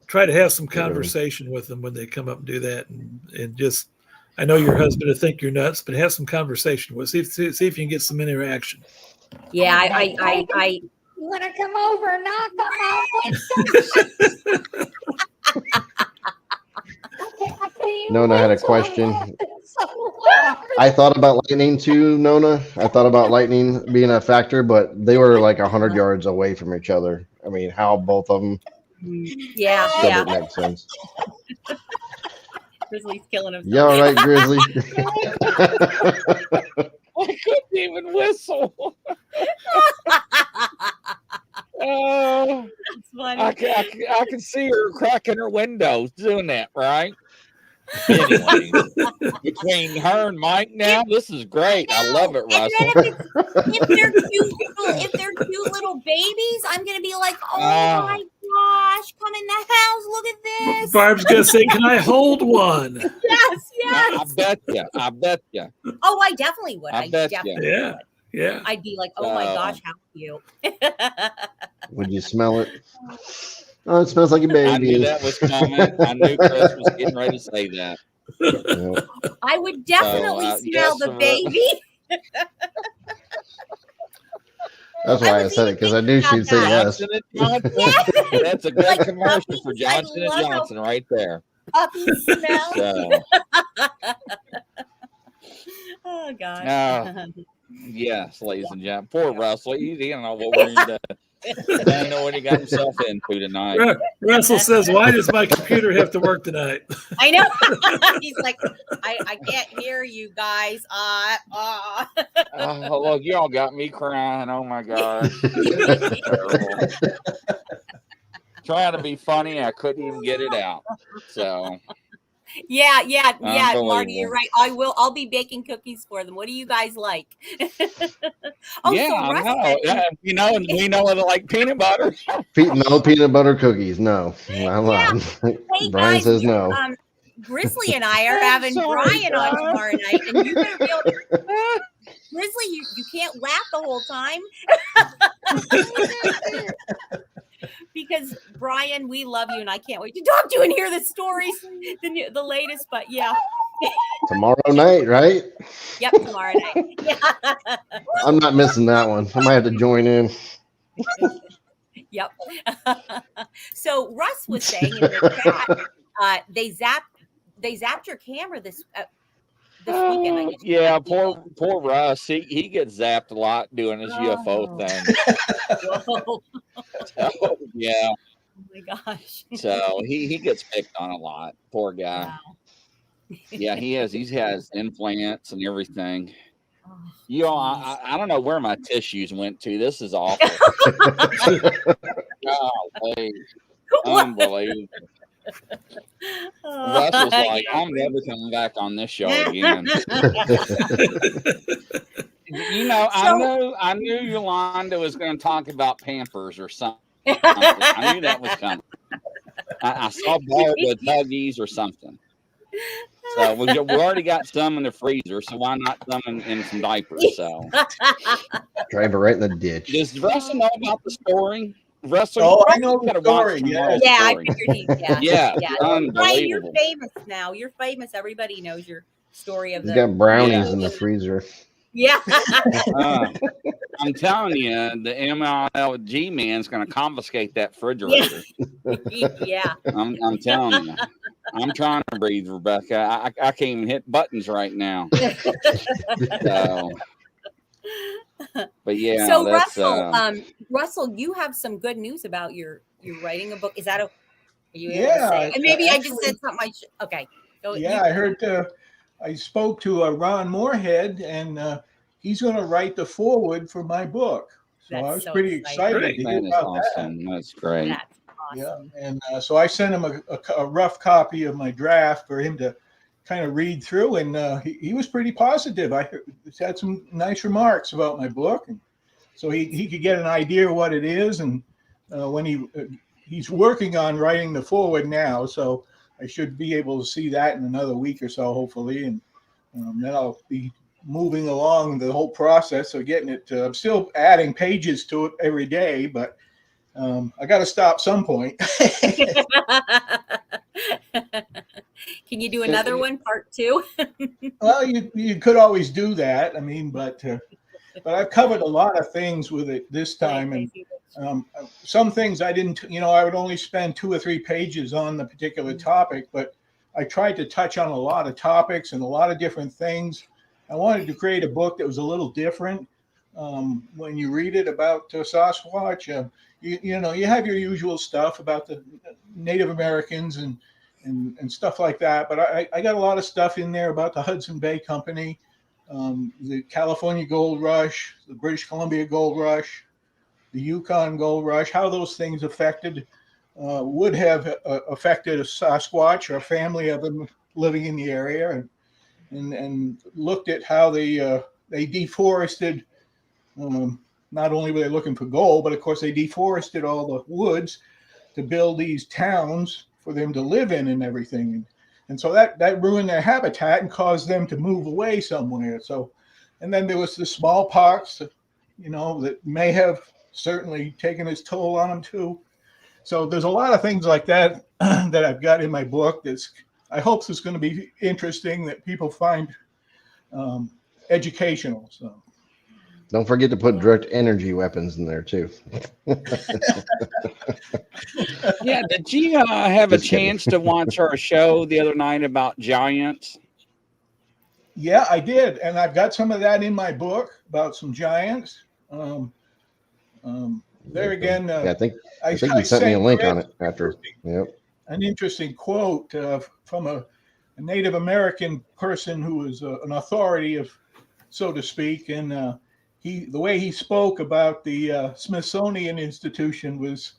try to have some conversation with them when they come up and do that, and just. I know your husband will think you're nuts, but have some conversation with. See if you can get some interaction. Yeah, I You want to come over and knock on Nona had a question. I thought about lightning too, Nona. I thought about lightning being a factor, but they were like 100 yards away from each other. I mean, how both of them yeah, still yeah. didn't make sense. Grizzly's killing himself. Yeah, all right, Grizzly. I couldn't even whistle. Oh, It's funny. I can see her cracking her windows doing that, right? Anyway, between her and Mike now, this is great. I love it, And then Russell. if they're cute little babies, I'm gonna be like, oh my gosh, come in the house, look at this. Barb's gonna say, "Can I hold one?" Yes, I yes. bet you. Oh, I definitely would. I bet ya. definitely Yeah, would. yeah. I'd be like, oh my gosh, how cute. Would you smell it? Oh, it smells like a I knew baby. that was coming. I knew Chris was getting ready to say that. Yeah. I would definitely So, smell yes, the baby. That's why I said it, because I knew she'd say yes. Johnson and Johnson. Yes. That's a good Like commercial puppies. for I Johnson and love how Johnson right there. Puppy smell. So, Oh gosh. yes, ladies and gentlemen. Poor Russell. He didn't know what he didn't know what he got himself into tonight. Russell says, "Why does my computer have to work tonight?" I know. He's like, I can't hear you guys. Oh, look, y'all got me crying. Oh my gosh. Trying to be funny, I couldn't even get it out. So Yeah, Marty, Unbelievable. you're right. I'll be baking cookies for them. What do you guys like? Oh, yeah, so I Russ know. said- Yeah, you know, and we know it like peanut butter. No peanut butter cookies. No. I'm lying. Hey, Brian guys, says no. Grizzly and I are having sorry, Brian on Brian. tomorrow night, and you better be able to. Grizzly, you can't laugh the whole time. Because Brian, we love you, and I can't wait to talk to you and hear the stories, the latest. But yeah, Tomorrow night, right? yep, tomorrow night. Yeah. I'm not missing that one. I might have to join in. Yep. So Russ was saying in the chat, they zapped your camera this weekend. I guess. Yeah, poor Russ. He gets zapped a lot doing his UFO thing. Whoa. So, yeah. Oh my gosh. So he gets picked on a lot. Poor guy. Wow. Yeah, he has implants and everything. Oh, You know, I don't know where my tissues went to. This is awful. Golly. Unbelievable. oh, Russ was like, yeah. I'm never coming back on this show again. You know, I knew Yolanda was going to talk about Pampers or something. I knew that was coming. I saw Barb with Huggies or something. So we already got some in the freezer, so why not some in some diapers? So Drive it right in the ditch. does Russell know about the story? Russell, Oh, I you know gotta the watch story. tomorrow's Yeah, I story. figured he. Yeah, Yeah, yeah. Brian, you're unbelievable. famous now. You're famous. Everybody knows your story of He's the. got brownies Yeah. in the freezer. Yeah. I'm telling you, the MLG man's going to confiscate that refrigerator. Yeah. I'm telling you. I'm trying to breathe, Rebecca. I can't even hit buttons right now. So, but yeah. So that's, Russell, you have some good news about you're writing a book. Is that are you able Yeah, to say? And maybe I just actually- said something. Okay. Go, Yeah, I heard. I spoke to Ron Moorhead, and he's going to write the foreword for my book. So I That's was so pretty exciting. excited to hear that is about that. awesome. That's great. That's Yeah, awesome. and so I sent him a rough copy of my draft for him to kind of read through, and he was pretty positive. I had some nice remarks about my book, and so he could get an idea of what it is. And when he's working on writing the foreword now, so I should be able to see that in another week or so, hopefully, and then I'll be moving along the whole process of getting it. I'm still adding pages to it every day, but I got to stop some point. Can you do another one, part 2? Well, you could always do that. I mean, but I've covered a lot of things with it this time, and some things I didn't. I would only spend 2 or 3 pages on the particular topic, but I tried to touch on a lot of topics and a lot of different things. I wanted to create a book that was a little different. When you read it about Sasquatch, you have your usual stuff about the Native Americans and stuff like that. But I got a lot of stuff in there about the Hudson Bay Company, the California Gold Rush, the British Columbia Gold Rush, the Yukon Gold Rush, how those things would have affected a Sasquatch or a family of them living in the area, and looked at how they deforested. Not only were they looking for gold, but of course they deforested all the woods to build these towns for them to live in and everything. And so that ruined their habitat and caused them to move away somewhere. So, and then there was the smallpox, that may have certainly taken its toll on them too. So there's a lot of things like that that I've got in my book I hope is going to be interesting, that people find educational. So don't forget to put direct energy weapons in there too. Yeah, did you have a chance to watch our show the other night about giants? Yeah, I did, and I've got some of that in my book about some giants. There again, I think you sent me a link on it after. Yep. An interesting quote from a Native American person who was an authority, so to speak, and the way he spoke about the Smithsonian Institution was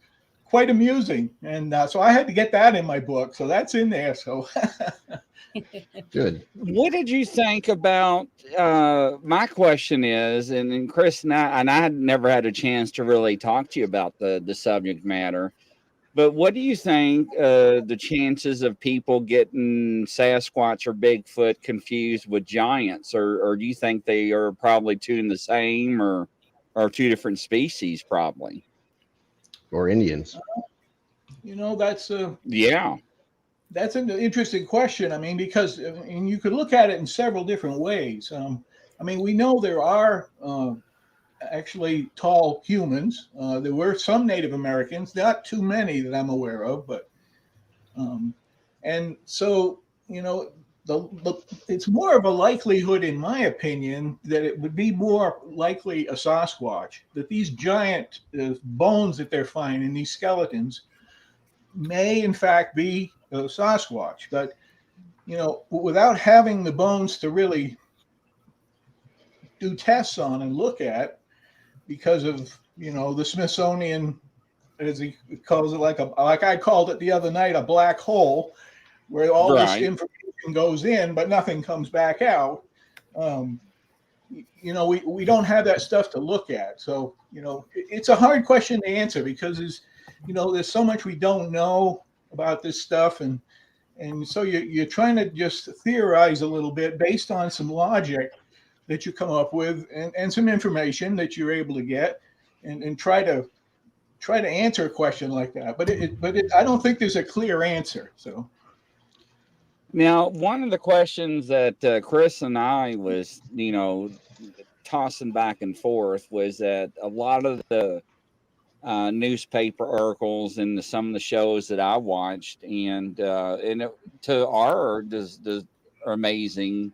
quite amusing, and so I had to get that in my book. So that's in there. So good. What did you think about? My question is, and Chris and I had never had a chance to really talk to you about the subject matter. But what do you think the chances of people getting Sasquatch or Bigfoot confused with giants, or do you think they are probably two in the same, or two different species, probably, or Indians? That's that's an interesting question. I mean, because you could look at it in several different ways. We know there are actually tall humans. There were some Native Americans, not too many that I'm aware of, but and so it's more of a likelihood, in my opinion, that it would be more likely a Sasquatch, that these giant bones that they're finding, these skeletons, may in fact be a Sasquatch. But without having the bones to really do tests on and look at, because of the Smithsonian, as he calls it, like I called it the other night, a black hole, where all this information goes in but nothing comes back out. We don't have that stuff to look at. So it's a hard question to answer, because there's so much we don't know about this stuff, and so you're trying to just theorize a little bit based on some logic that you come up with, and some information that you're able to get, and try to answer a question like that. But I don't think there's a clear answer. So now, one of the questions that Chris and I was, tossing back and forth was that a lot of the newspaper articles and some of the shows that I watched, and to our amazing.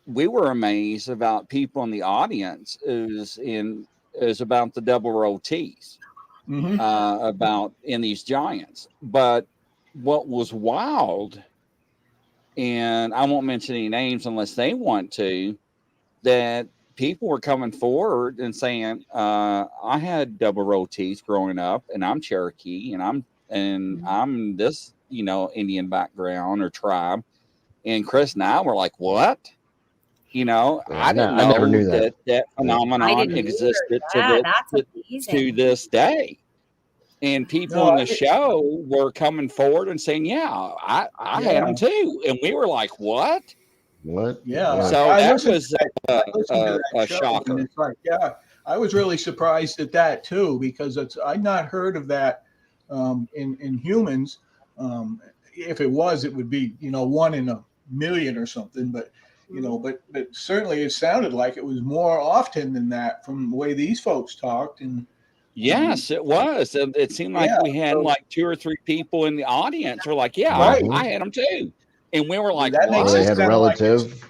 We were amazed about people in the audience is about the double row T's, about in these giants. But what was wild, and I won't mention any names unless they want to, that people were coming forward and saying, I had double row teeth growing up, and I'm Cherokee, and I'm this, Indian background or tribe. And Chris and I were like, what? You know, Yeah, I didn't I never know knew that. that I phenomenon didn't either. existed Yeah, that's to amazing. this day. And people No, on the show were coming forward and saying, yeah, I had them too. And we were like, what? What? Yeah. So I that listened was to that- I listened to that a show, shocker. and it's like, yeah, I was really surprised at that too, because I'd not heard of that in humans. If it was, it would be, 1 in a million or something. But but certainly it sounded like it was more often than that from the way these folks talked. And yes, it was. It seemed like we had like 2 or 3 people in the audience who were like, yeah, Right. I had them too. And we were like, that what? makes They it had sound like relative.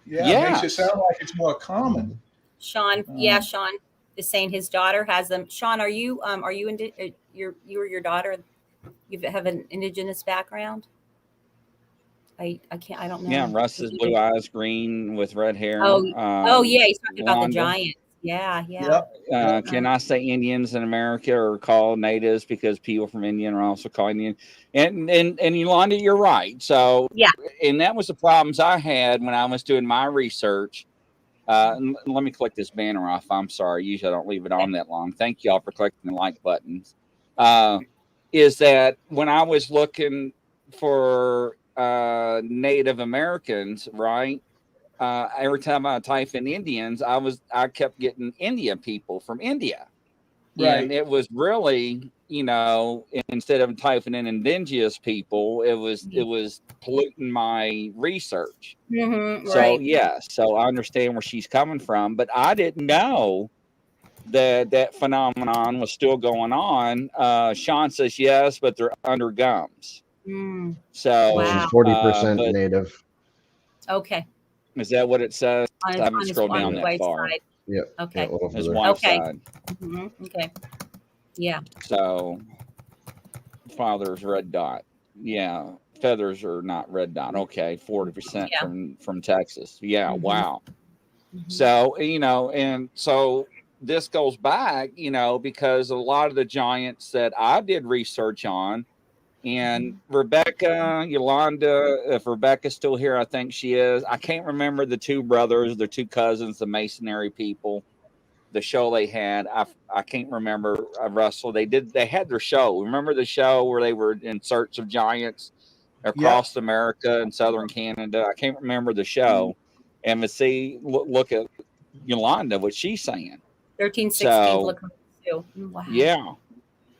it makes it sound like it's more common. Sean, Sean is saying his daughter has them. Sean, are you you or your daughter, you have an indigenous background? I don't know. Yeah, Russ is blue eyes, green with red hair. Oh yeah, he's talking about the Wanda. giants. Yeah. Yep. Can I say Indians in America are called natives because people from India are also called Indian? And Yolanda, you're right. So Yeah. And that was the problems I had when I was doing my research. Let me click this banner off. I'm sorry. Usually I don't leave it on that long. Thank y'all for clicking the like buttons. Is that when I was looking for Native Americans, right? Every time I type in Indians, I kept getting Indian people from India. Right. And it was really, instead of typing in indigenous people, it was polluting my research. Mm-hmm, So right. yes, so I understand where she's coming from, but I didn't know that phenomenon was still going on. Sean says yes, but they're under gums. Mm. So Wow. She's 40% but native. Okay. is that what it says? On I his, haven't on his, scrolled on down his that wife's far. side. Yep. Okay. Yeah, a little His further. wife's Okay. side. Mm-hmm. Okay. Yeah. So father's red dot. Yeah. Feathers are not red dot. Okay. 40% from Texas. Yeah. Mhm. Wow. Mm-hmm. So, and so this goes back, because a lot of the giants that I did research on, and Rebecca, Yolanda, if Rebecca's still here, I think she is. I can't remember the 2 brothers, the 2 cousins, the masonry people, the show they had. I can't remember, Russell. They had their show. Remember the show where they were in search of giants across America and southern Canada? I can't remember the show. And look at Yolanda, what she's saying. 1316. Look too. Wow. Yeah.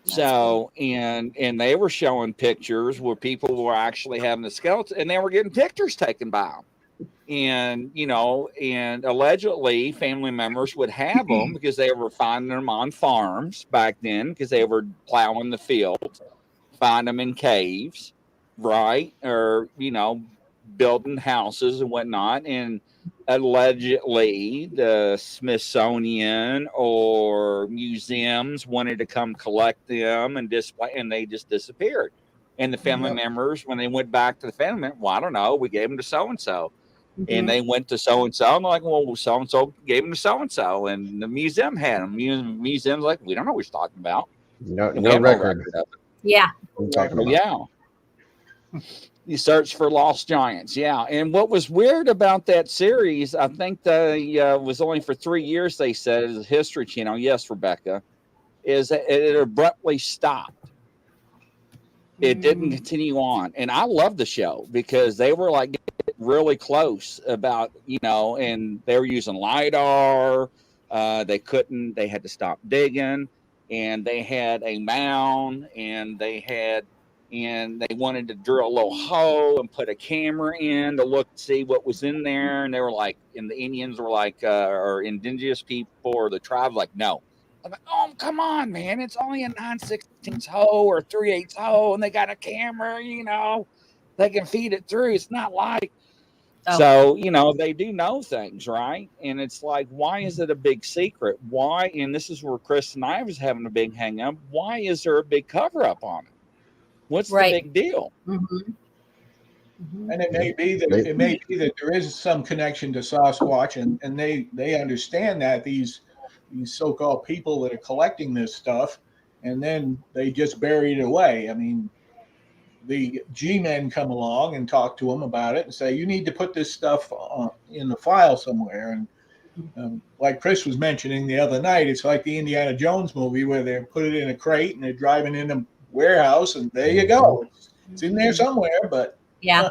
That's So and they were showing pictures where people were actually having the skeletons, and they were getting pictures taken by them. And and allegedly family members would have them because they were finding them on farms back then because they were plowing the fields, find them in caves, right? Or building houses and whatnot. And allegedly the Smithsonian or museums wanted to come collect them and display, and they just disappeared. And the family members, when they went back to the family, well, I don't know, we gave them to so-and-so. Mm-hmm. And they went to so-and-so. And they're like, well, so-and-so gave them to so-and-so. And the museum had them. Museum's like, we don't know what you're talking about. No record. of it. Yeah. What are you talking about? Yeah. You search for lost giants. Yeah. And what was weird about that series, I think was only for 3 years, they said, as a History Channel. Yes, Rebecca, is that it abruptly stopped. It didn't continue on. And I love the show because they were like really close about, and they were using LiDAR. They had to stop digging, and they had a mound, and they wanted to drill a little hole and put a camera in to look, see what was in there. And they were like, and the Indians were like, or indigenous people or the tribe, like, no. I'm like, oh, come on, man. It's only a 9/16 hole or 3/8 hole, and they got a camera, they can feed it through. It's not like, so, they do know things, right? And it's like, why is it a big secret? Why? And this is where Chris and I was having a big hang up. Why is there a big cover up on it? What's the big deal? Mm-hmm. Mm-hmm. And it may be that there is some connection to Sasquatch, and they understand that these so-called people that are collecting this stuff, and then they just bury it away. I mean, the G-men come along and talk to him about it and say, you need to put this stuff in the file somewhere. And like Chris was mentioning the other night, it's like the Indiana Jones movie where they put it in a crate and they're driving in a warehouse, and there you go. It's in there somewhere, but Yeah.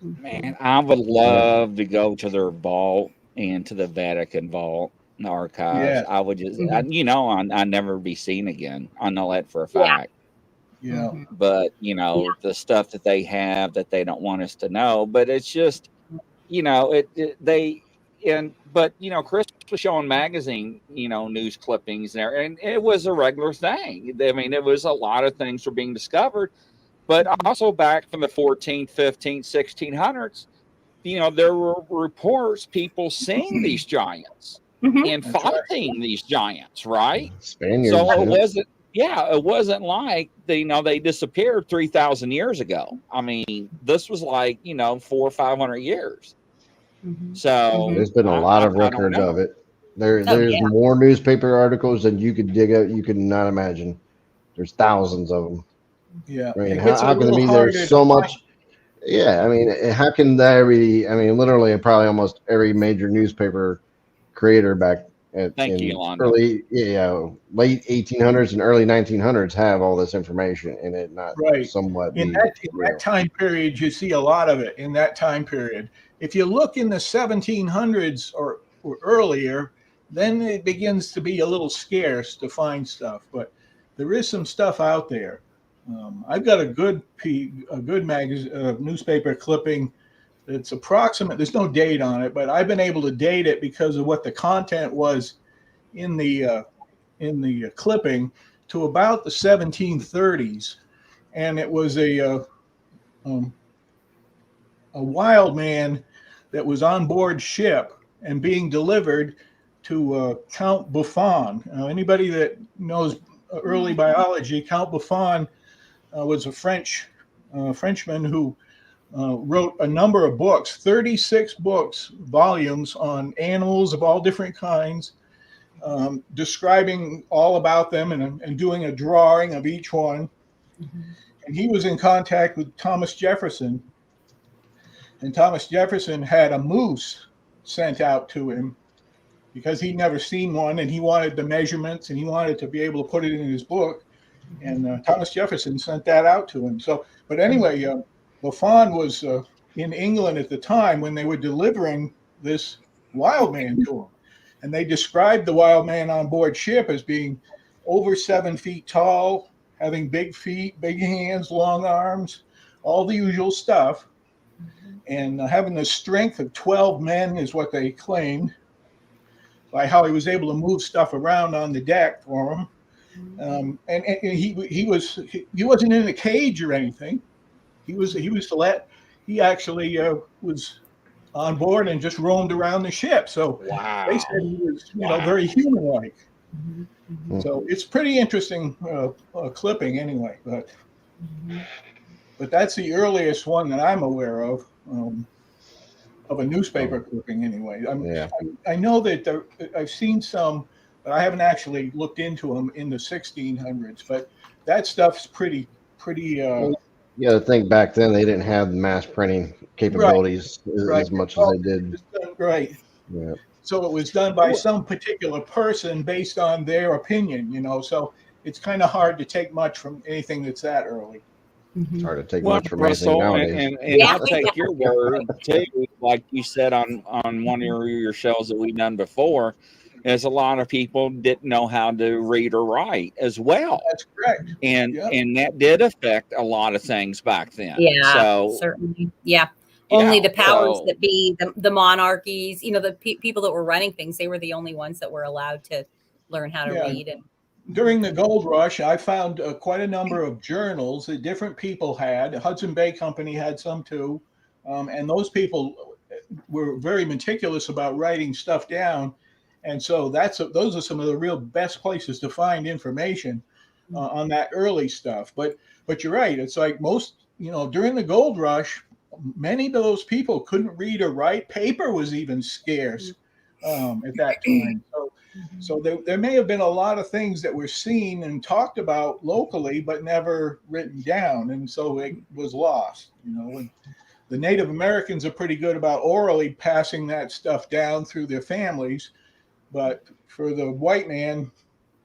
Man, I would love to go to their vault and to the Vatican vault and archives. Yeah. I would just, Mhm. I'd never be seen again. I know that for a Yeah. fact. yeah. But the stuff that they have that they don't want us to know. But it's just, but Chris was showing magazine, news clippings there, and it was a regular thing. I mean, it was a lot of things were being discovered. But also back from the 14th, 15th, 1600s, there were reports, people seeing these giants Mhm. and That's right. fighting these giants, right? Spaniards. So it yeah. wasn't like they disappeared 3,000 years ago. I mean, this was like 400 or 500 years. Mhm. So There's been a lot of I don't records know. of it. There's yeah. more newspaper articles than you could dig out. You could not imagine. There's thousands of them. Yeah. I mean, It gets a how can little there be harder there's to so find. much? Yeah, I mean, how can there be? I mean, literally, probably almost every major newspaper creator back Thank you, in Yolanda. early, late 1800s and early 1900s have all this information in it, not Right. somewhat In be that real. time period, you see a lot of it in that time period. If you look in the 1700s or earlier, then it begins to be a little scarce to find stuff. But there is some stuff out there. I've got a good magazine, newspaper clipping. It's approximate. There's no date on it, but I've been able to date it because of what the content was in the clipping to about the 1730s, and it was a wild man that was on board ship and being delivered to Count Buffon. Anybody that knows early biology, Count Buffon was a Frenchman who wrote a number of books, 36 volumes on animals of all different kinds, describing all about them and doing a drawing of each one. And he was in contact with Thomas Jefferson. And Thomas Jefferson had a moose sent out to him because he'd never seen one, and he wanted the measurements, and he wanted to be able to put it in his book. And Thomas Jefferson sent that out to him. So, but anyway, Buffon was in England at the time when they were delivering this wild man to him. And they described the wild man on board ship as being over 7 feet tall, having big feet, big hands, long arms, all the usual stuff. And having the strength of 12 men is what they claimed, by how he was able to move stuff around on the deck for him. And he wasn't in a cage or anything. He actually was on board and just roamed around the ship. So Wow. they said he was, very human-like. So it's pretty interesting clipping anyway. But that's the earliest one that I'm aware of a newspaper clipping anyway. I know that I've seen some, but I haven't actually looked into them in the 1600s. But that stuff's pretty. You got to think back then they didn't have mass printing capabilities as much as they did. Right. Yeah. So it was done by some particular person based on their opinion, So it's kind of hard to take much from anything that's that early. It's hard to take much from anything Russell, nowadays. and I'll take your word too, like you said on one of your shows that we've done before, is a lot of people didn't know how to read or write as well. That's correct. And that did affect a lot of things back then. Yeah, so certainly. Yeah. Only the powers so- that be, the monarchies, the people that were running things, they were the only ones that were allowed to learn how to read. And during the gold rush, I found quite a number of journals that different people had. The Hudson Bay Company had some too. And those people were very meticulous about writing stuff down. And so those are some of the real best places to find information on that early stuff. But you're right. It's like most, during the gold rush, many of those people couldn't read or write. Paper was even scarce at that time. So So there may have been a lot of things that were seen and talked about locally, but never written down. And so it was lost, and the Native Americans are pretty good about orally passing that stuff down through their families. But for the white man,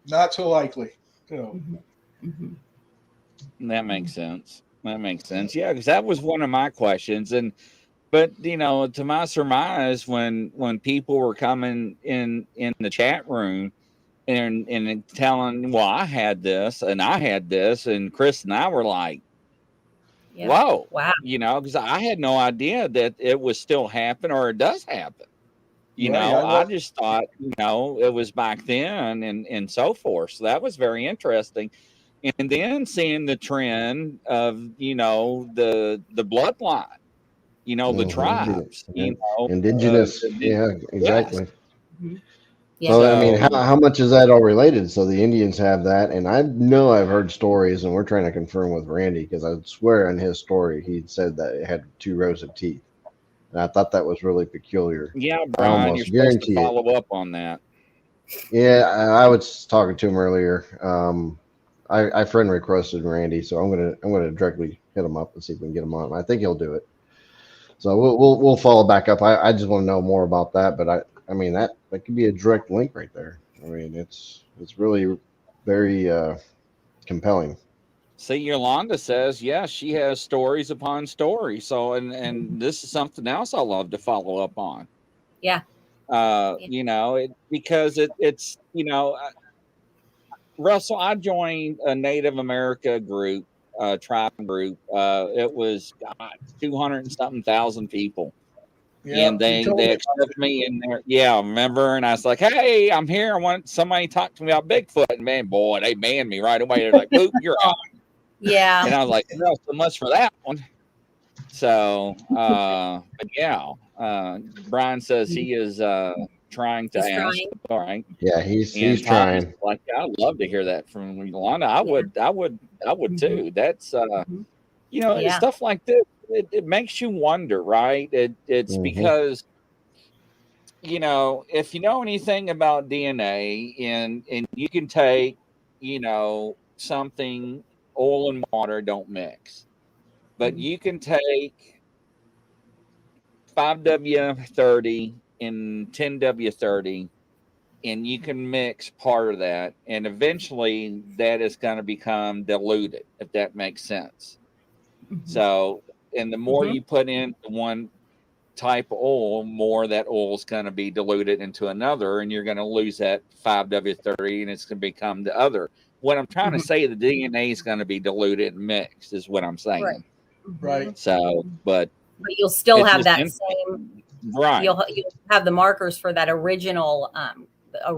not so likely. That makes sense. That makes sense. Yeah, because that was one of my questions. But to my surmise, when people were coming in the chat room and telling, well, I had this, and Chris and I were like, whoa, wow, because I had no idea that it was still happening or it does happen. I just thought, it was back then and so forth. So that was very interesting. And then seeing the trend of, the bloodline, the tribes, indigenous. Yeah, exactly. Yes. So, I mean, how much is that all related? So the Indians have that. And I know I've heard stories, and we're trying to confirm with Randy, because I swear in his story, he said that it had 2 rows of teeth. And I thought that was really peculiar. Yeah, Brian, you're supposed to follow up on that. Yeah, I was talking to him earlier. I friend requested Randy, so I'm gonna directly hit him up and see if we can get him on. I think he'll do it. So we'll follow back up. I just want to know more about that, but I mean that could be a direct link right there. I mean it's really very compelling. See, Yolanda says, yes, she has stories upon stories. So, and this is something else I love to follow up on. Yeah. Because it's, Russell, I joined a Native America group, tribe group. It was 200 and something thousand people. Yeah, and they accepted me in there. Yeah, remember? And I was like, hey, I'm here. I want somebody to talk to me about Bigfoot. And man, boy, they banned me right away. They're like, boop, you're on. Yeah. And I was like, no, so much for that one. So, but yeah, Brian says he is trying to ask. All right. Yeah, he's trying. Like, I'd love to hear that from Yolanda. I would too. That's stuff like this. It makes you wonder, right? It's because if you know anything about DNA, and you can take something, oil and water don't mix, but you can take 5W30 and 10W30, and you can mix part of that, and eventually that is going to become diluted, if that makes sense. So, and the more you put in one type of oil, more that oil is going to be diluted into another, and you're going to lose that 5W30, and it's going to become the other. What I'm trying to say, the DNA is going to be diluted and mixed, is what I'm saying. Right. So, but you'll still have that same. Right. You'll have the markers for that original.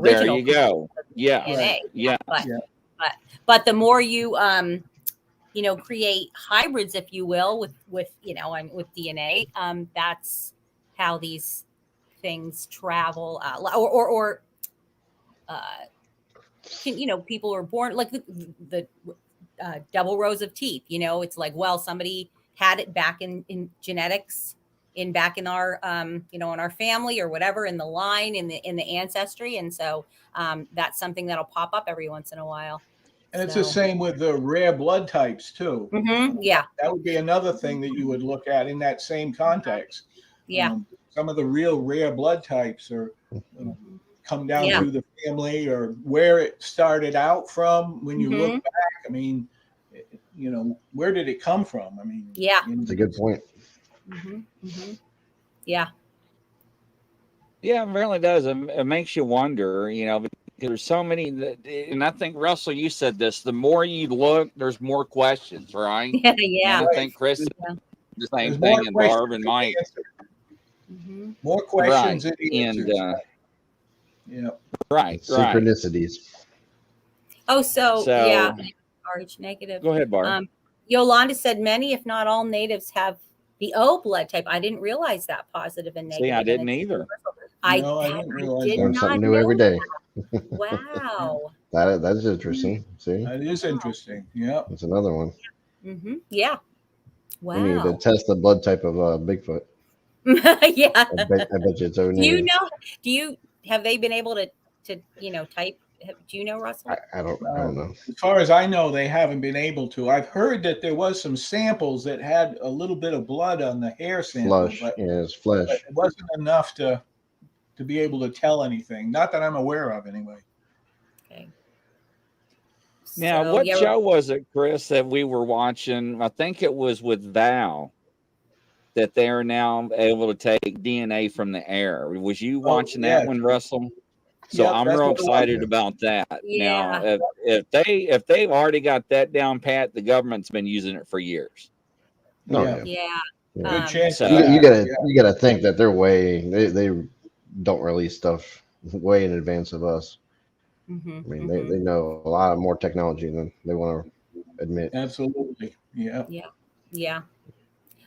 There you go. Yeah. DNA. Yeah. But the more you create hybrids, if you will, with DNA, that's how these things travel, people are born like the double rows of teeth. It's like, well, somebody had it back in genetics, back in our in our family or whatever, in the line, in the ancestry, and so that's something that'll pop up every once in a while. And it's the same with the rare blood types too. Yeah, that would be another thing that you would look at in that same context. Yeah, some of the real rare blood types are come down through the family or where it started out from. When you look back, I mean, where did it come from? I mean, it's a good point. Yeah. Yeah, it really does. It makes you wonder, because there's so many, and I think, Russell, you said this, the more you look, there's more questions, right? Yeah. And I think Chris is the same thing, and Barb and Mike. More questions and right. Synchronicities. Oh, so yeah. RH negative. Go ahead, Barb. Yolanda said many, if not all, natives have the O blood type. I didn't realize that, positive and negative. See, I didn't either. I didn't realize. Learn something new every day. Wow. That's interesting. See, that is interesting. Yeah, that's another one. Yeah. Wow. We need to test the blood type of yeah. I bet you it's O negative. Have they been able to to type? Do you know, Russell? I don't know. As far as I know, they haven't been able to. I've heard that there was some samples that had a little bit of blood on the hair sample, Flush. but, Yeah, it's flesh. but it wasn't enough to be able to tell anything. Not that I'm aware of, anyway. Okay. Now, So, what yeah, show was it, Chris, that we were watching? I think it was with Val that they are now able to take DNA from the air. Was you watching that one, Russell? So Yep, I'm that's real what it was. excited about that. Yeah. Now, if they've already got that down pat, the government's been using it for years. Oh, Yeah. yeah. Yeah. Good chance. So- of You that. gotta think that they don't release stuff way in advance of us. Mm-hmm, I mean, they know a lot more technology than they want to admit. Absolutely. Yeah. Yeah.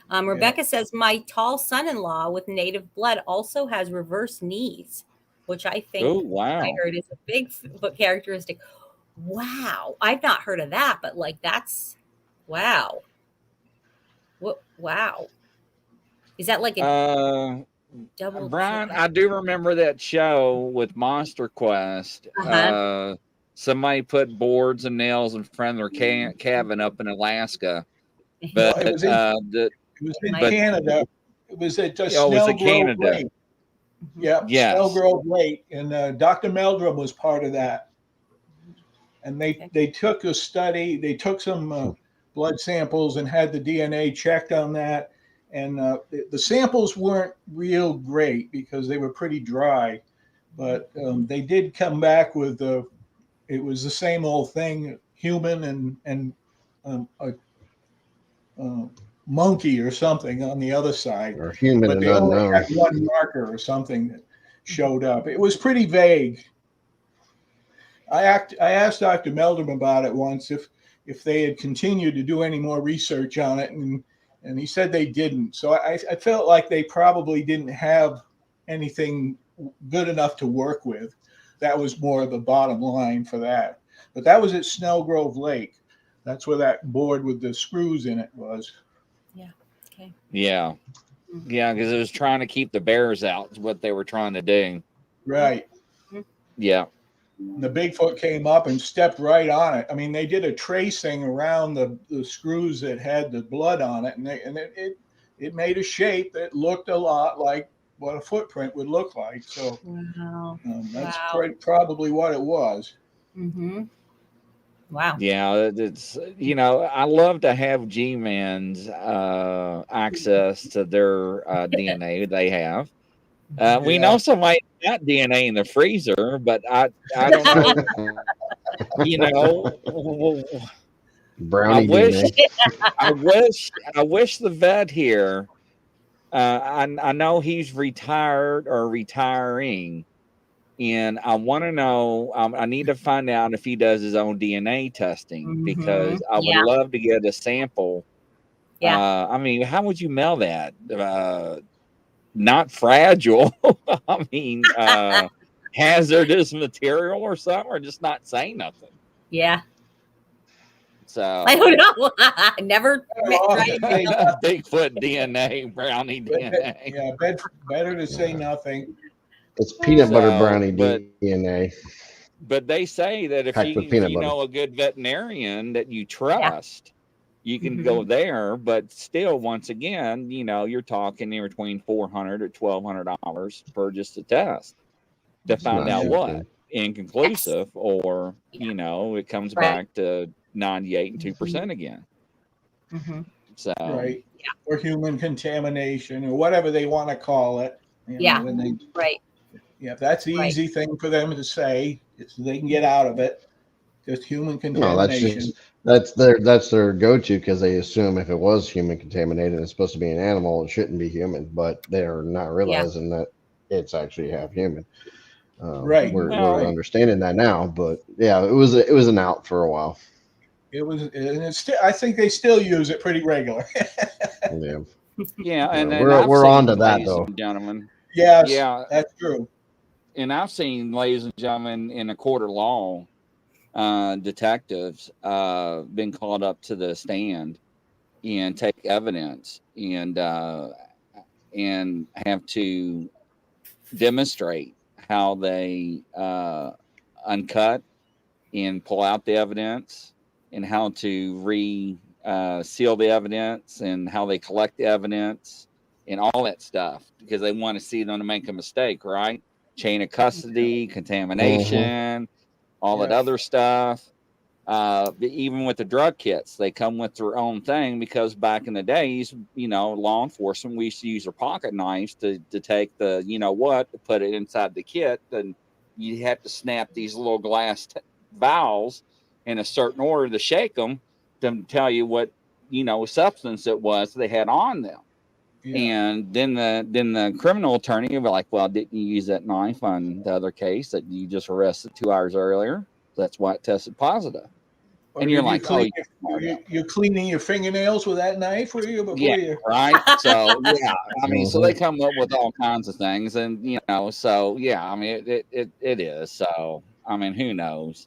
Rebecca says my tall son-in-law with native blood also has reverse knees, which I think Oh, wow. I heard is a Bigfoot characteristic. Wow, I've not heard of that, but like that's wow. What? Wow. Is that like a double? Brian, I do remember that show with Monster Quest. Uh-huh. Somebody put boards and nails in front of their cabin up in Alaska. But Well, it was in Canada. It was at Snellgrove Canada. Lake. Yeah, Yes. Snellgrove Lake, and Dr. Meldrum was part of that. And they took a study. They took some blood samples and had the DNA checked on that. And the samples weren't real great because they were pretty dry, but they did come back with it was the same old thing, human and a monkey or something on the other side, Or human but and they only unknown. had one marker or something that showed up. It was pretty vague. I asked Dr. Meldrum about it once if they had continued to do any more research on it, and he said they didn't. So I felt like they probably didn't have anything good enough to work with. That was more of the bottom line for that. But that was at Snellgrove Lake. That's where that board with the screws in it was. Yeah. Okay. Yeah. Yeah, because it was trying to keep the bears out, is what they were trying to do. Right. Yeah. The Bigfoot came up and stepped right on it. I mean, they did a tracing around the screws that had the blood on it, and it made a shape that looked a lot like what a footprint would look like. So that's probably what it was. Mm-hmm. Wow. Yeah, it's I love to have G-Man's access to their DNA they have. We know somebody got DNA in the freezer, but I don't know. Brownie DNA. I wish the vet here. I know he's retired or retiring, and I want to know. I need to find out if he does his own DNA testing because I would love to get a sample. Yeah. I mean, how would you mail that? Not fragile. I mean, hazardous material or something, or just not saying nothing. Yeah. So I don't know. I never tried. Bigfoot DNA, brownie DNA. Yeah, better to say nothing. It's peanut butter brownie DNA. But they say that if you know a good veterinarian that you trust, you can go there. But still, once again, you're talking in between $400 to $1,200 for just a test to find out what inconclusive, or it comes back to 98 and 2% again. So or human contamination or whatever they want to call it. Yeah, that's the easy thing for them to say. So they can get out of it. Just human contamination. No, that's their go-to, because they assume if it was human contaminated, it's supposed to be an animal. It shouldn't be human, but they're not realizing that it's actually half human. We're understanding that now, but yeah, it was an out for a while. It was, and it's still. I think they still use it pretty regular. Yeah, and we're on to that, though, gentlemen. Yes, that's true. And I've seen, ladies and gentlemen, in a court of law, detectives been called up to the stand and take evidence and have to demonstrate how they uncut and pull out the evidence, and how to seal the evidence, and how they collect the evidence and all that stuff, because they want to see them to make a mistake, right? Chain of custody, contamination, all that other stuff. Even with the drug kits, they come with their own thing, because back in the days, law enforcement, we used to use their pocket knives to take the, to put it inside the kit. And you have to snap these little glass valves in a certain order to shake them to tell you what, substance it was they had on them. Yeah. And then the criminal attorney will be like, well, didn't you use that knife on the other case that you just arrested 2 hours earlier? That's why it tested positive. Or and you're like, you're cleaning your fingernails with that knife, were you? Right. So yeah, I mean, so they come up with all kinds of things, and so yeah, I mean, it is. So I mean, who knows?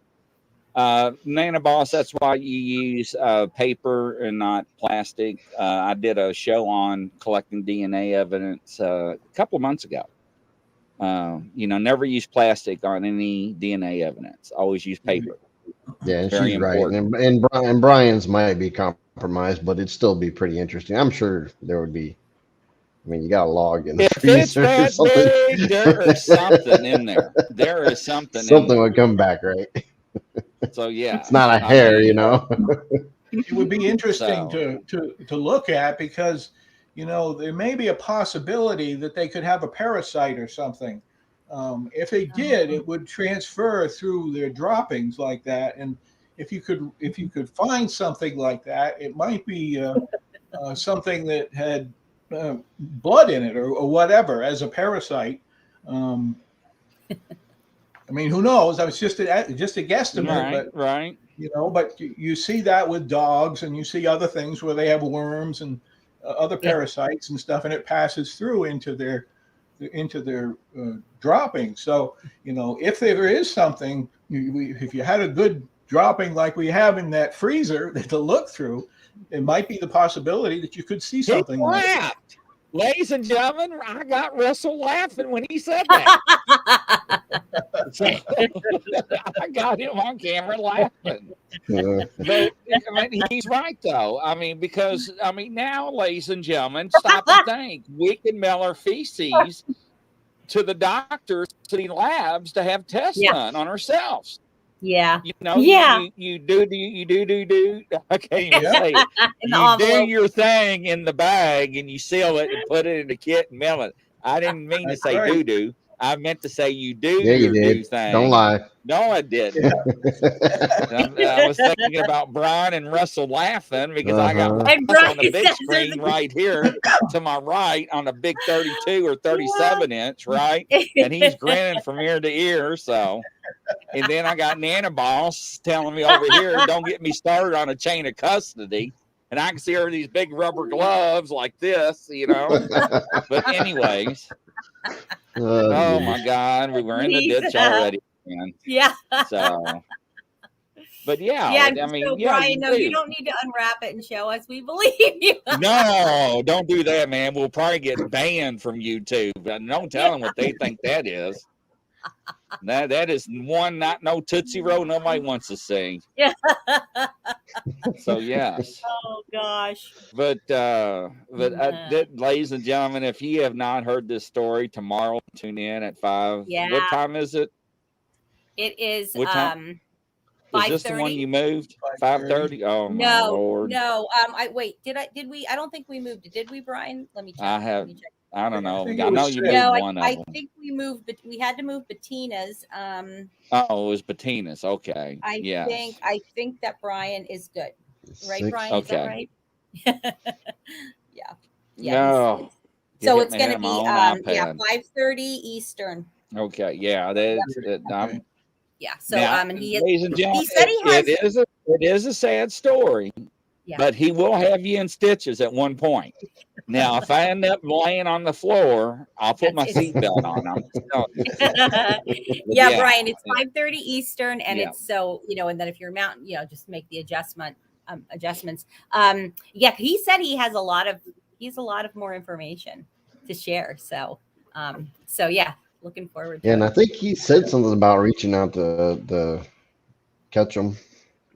Nana Boss, that's why you use paper and not plastic. I did a show on collecting DNA evidence a couple of months ago. Never use plastic on any DNA evidence. Always use paper. Yeah, she's right. And Brian's might be compromised, but it'd still be pretty interesting. I'm sure there would be. I mean, you got a log in the freezer or something. Big, there is something in there. There is something. Something would come back, right? So yeah, it's not a hair, It would be interesting to look at, because there may be a possibility that they could have a parasite or something. If they did, it would transfer through their droppings like that. And if you could find something like that, it might be something that had blood in it or whatever as a parasite. I mean, who knows? I was just a guesstimate, right. But you see that with dogs, and you see other things where they have worms and other parasites and stuff, and it passes through into their dropping. So if there is something, if you had a good dropping like we have in that freezer to look through, it might be the possibility that you could see something. Ladies and gentlemen, I got Russell laughing when he said that. So, I got him on camera laughing. But I mean, he's right, though. I mean, because now, ladies and gentlemen, stop and think. We can mail our feces to the doctors, to the labs, to have tests done on ourselves. Yeah. You do. I can't even say it. You do your thing in the bag, and you seal it and put it in the kit and mail it. I didn't mean to say doo-doo. I meant to say you do your do thing. Don't lie. No, I didn't. I was thinking about Brian and Russell laughing, because I got on the big screen right here to my right on a big 32 or 37 inch, right? And he's grinning from ear to ear. So, and then I got Nana Boss telling me over here, don't get me started on a chain of custody. And I can see her these big rubber gloves like this, But anyways. Oh my God, we were in the ditch already, man. Yeah. So, but yeah, I mean, so Brian, you don't need to unwrap it and show us. We believe you. No, don't do that, man. We'll probably get banned from YouTube. Don't tell them what they think that is. That is no Tootsie Roll nobody wants to see. Yeah. So yes. Oh gosh. But ladies and gentlemen, if you have not heard this story, tomorrow tune in at 5. Yeah. What time is it? It is what time? Is this the one you moved? 5:30? Oh my Lord. No. I don't think we moved it. Did we, Brian? Let me check. I don't know. I know you moved one of them. I think we moved, but we had to move Bettina's. It was Bettina's. Okay. I think that Brian is good. Right, Brian? Okay. Is that right? Yeah. No. So it's going to be 5:30 Eastern. Okay. Yeah. That's yeah. So and he said he has. It is a sad story. Yeah. But he will have you in stitches at one point. Now, if I end up laying on the floor, I'll put my seatbelt on. Yeah, Brian, it's 5:30 Eastern, and it's so, and then if you're mountain, just make the adjustments. He said he has a lot of more information to share. So, looking forward to Yeah, and it. I think he said something about reaching out to Ketchum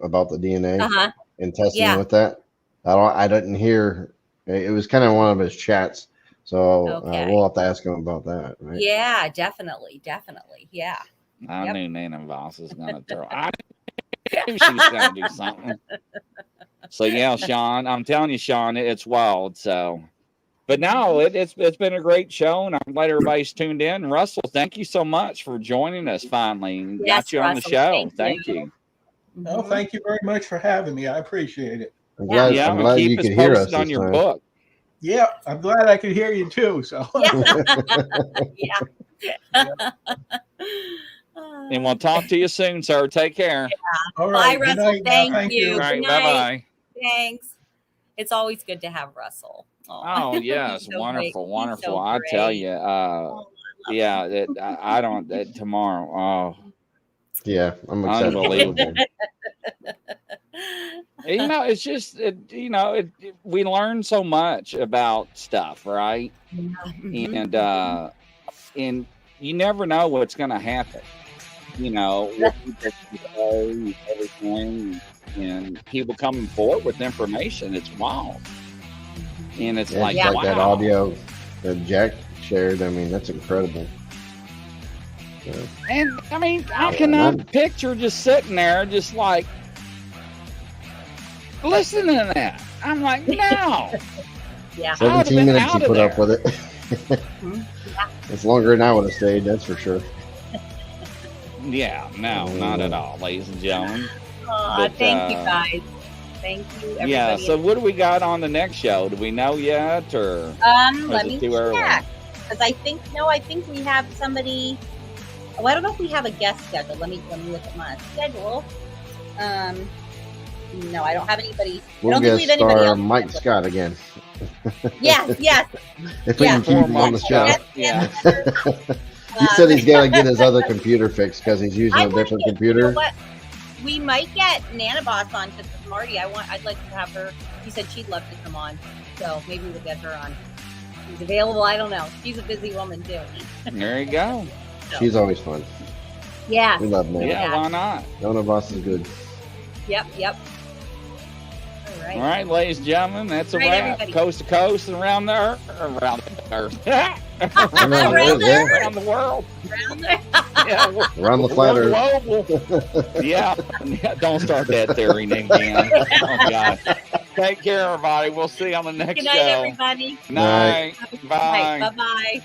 about the DNA Uh-huh. and testing Yeah. with that. I didn't hear. It was kind of one of his chats, so Okay. we'll have to ask him about that. Right? Yeah, definitely. Yeah. I Yep. knew Nana Voss was going to throw. I knew she was going to do something. So yeah, Sean, I'm telling you, Sean, it's wild. So, but no, it's been a great show, and I'm glad everybody's tuned in. Russell, thank you so much for joining us finally and Yes, got you on the Russell, show. thank Thank you. Well, Mhm. thank you very much for having me. I appreciate it. I'm Yeah. glad, Yeah, I'm and glad keep you us could hear us posted on this your time. book. Yeah, I'm glad I could hear you too. So Yeah. And we'll talk to you soon, sir. Take care. all Bye, right. Good Russell. night now. Thank you. All right, Good bye night. bye. Thanks. It's always good to have Russell. Oh yes, He's so wonderful, great. He's wonderful. so I tell great. you, Oh, I love yeah, I don't tomorrow. Yeah, I'm excited. Unbelievable. You know, it's just we learn so much about stuff, right? Mhm. And you never know what's going to happen. You know, what people say, everything, and people coming forward with information. It's wild, and it's Yeah, like, just wow. that audio that Jack shared. I mean, that's incredible. So, And I mean, I cannot picture just sitting there, just like listening to that. I'm like, no. Yeah. 17 minutes you out of put up there. with it. It's longer than I would have stayed, that's for sure. Yeah, no, not at all, ladies and gentlemen. Aw, But, thank you guys. Thank you, everybody. Yeah, so what do we got on the next show? Do we know yet, or Let is me it too early? check. Because I think we have somebody. Oh, I don't know if we have a guest scheduled. Let me look at my schedule. No, I don't have anybody. We'll I don't think we guest have anybody star else. Mike Scott again. Yes. If we Yeah. can keep him on the show. Yes, Yeah. He said he's got to get his other computer fixed because he's using I a wanna different get- computer. You know what? We might get Nana Boss on to the party. I'd like to have her. She said she'd love to come on, so maybe we'll get her on. She's available. I don't know. She's a busy woman too. There you go. She's always fun. Yeah. We love Nana. Yeah, why not? Nana Boss is good. Yep. All right. All right, ladies and gentlemen, that's a All right, wrap. everybody. Coast to coast and around the earth. Around the earth. Around there. Around the world. Around there. Yeah, we're, Around the flat we're earth. global. Yeah, don't start that theory again. Oh, God. Take care, everybody. We'll see you on the next Good night, show. everybody. Night. Bye. Bye bye.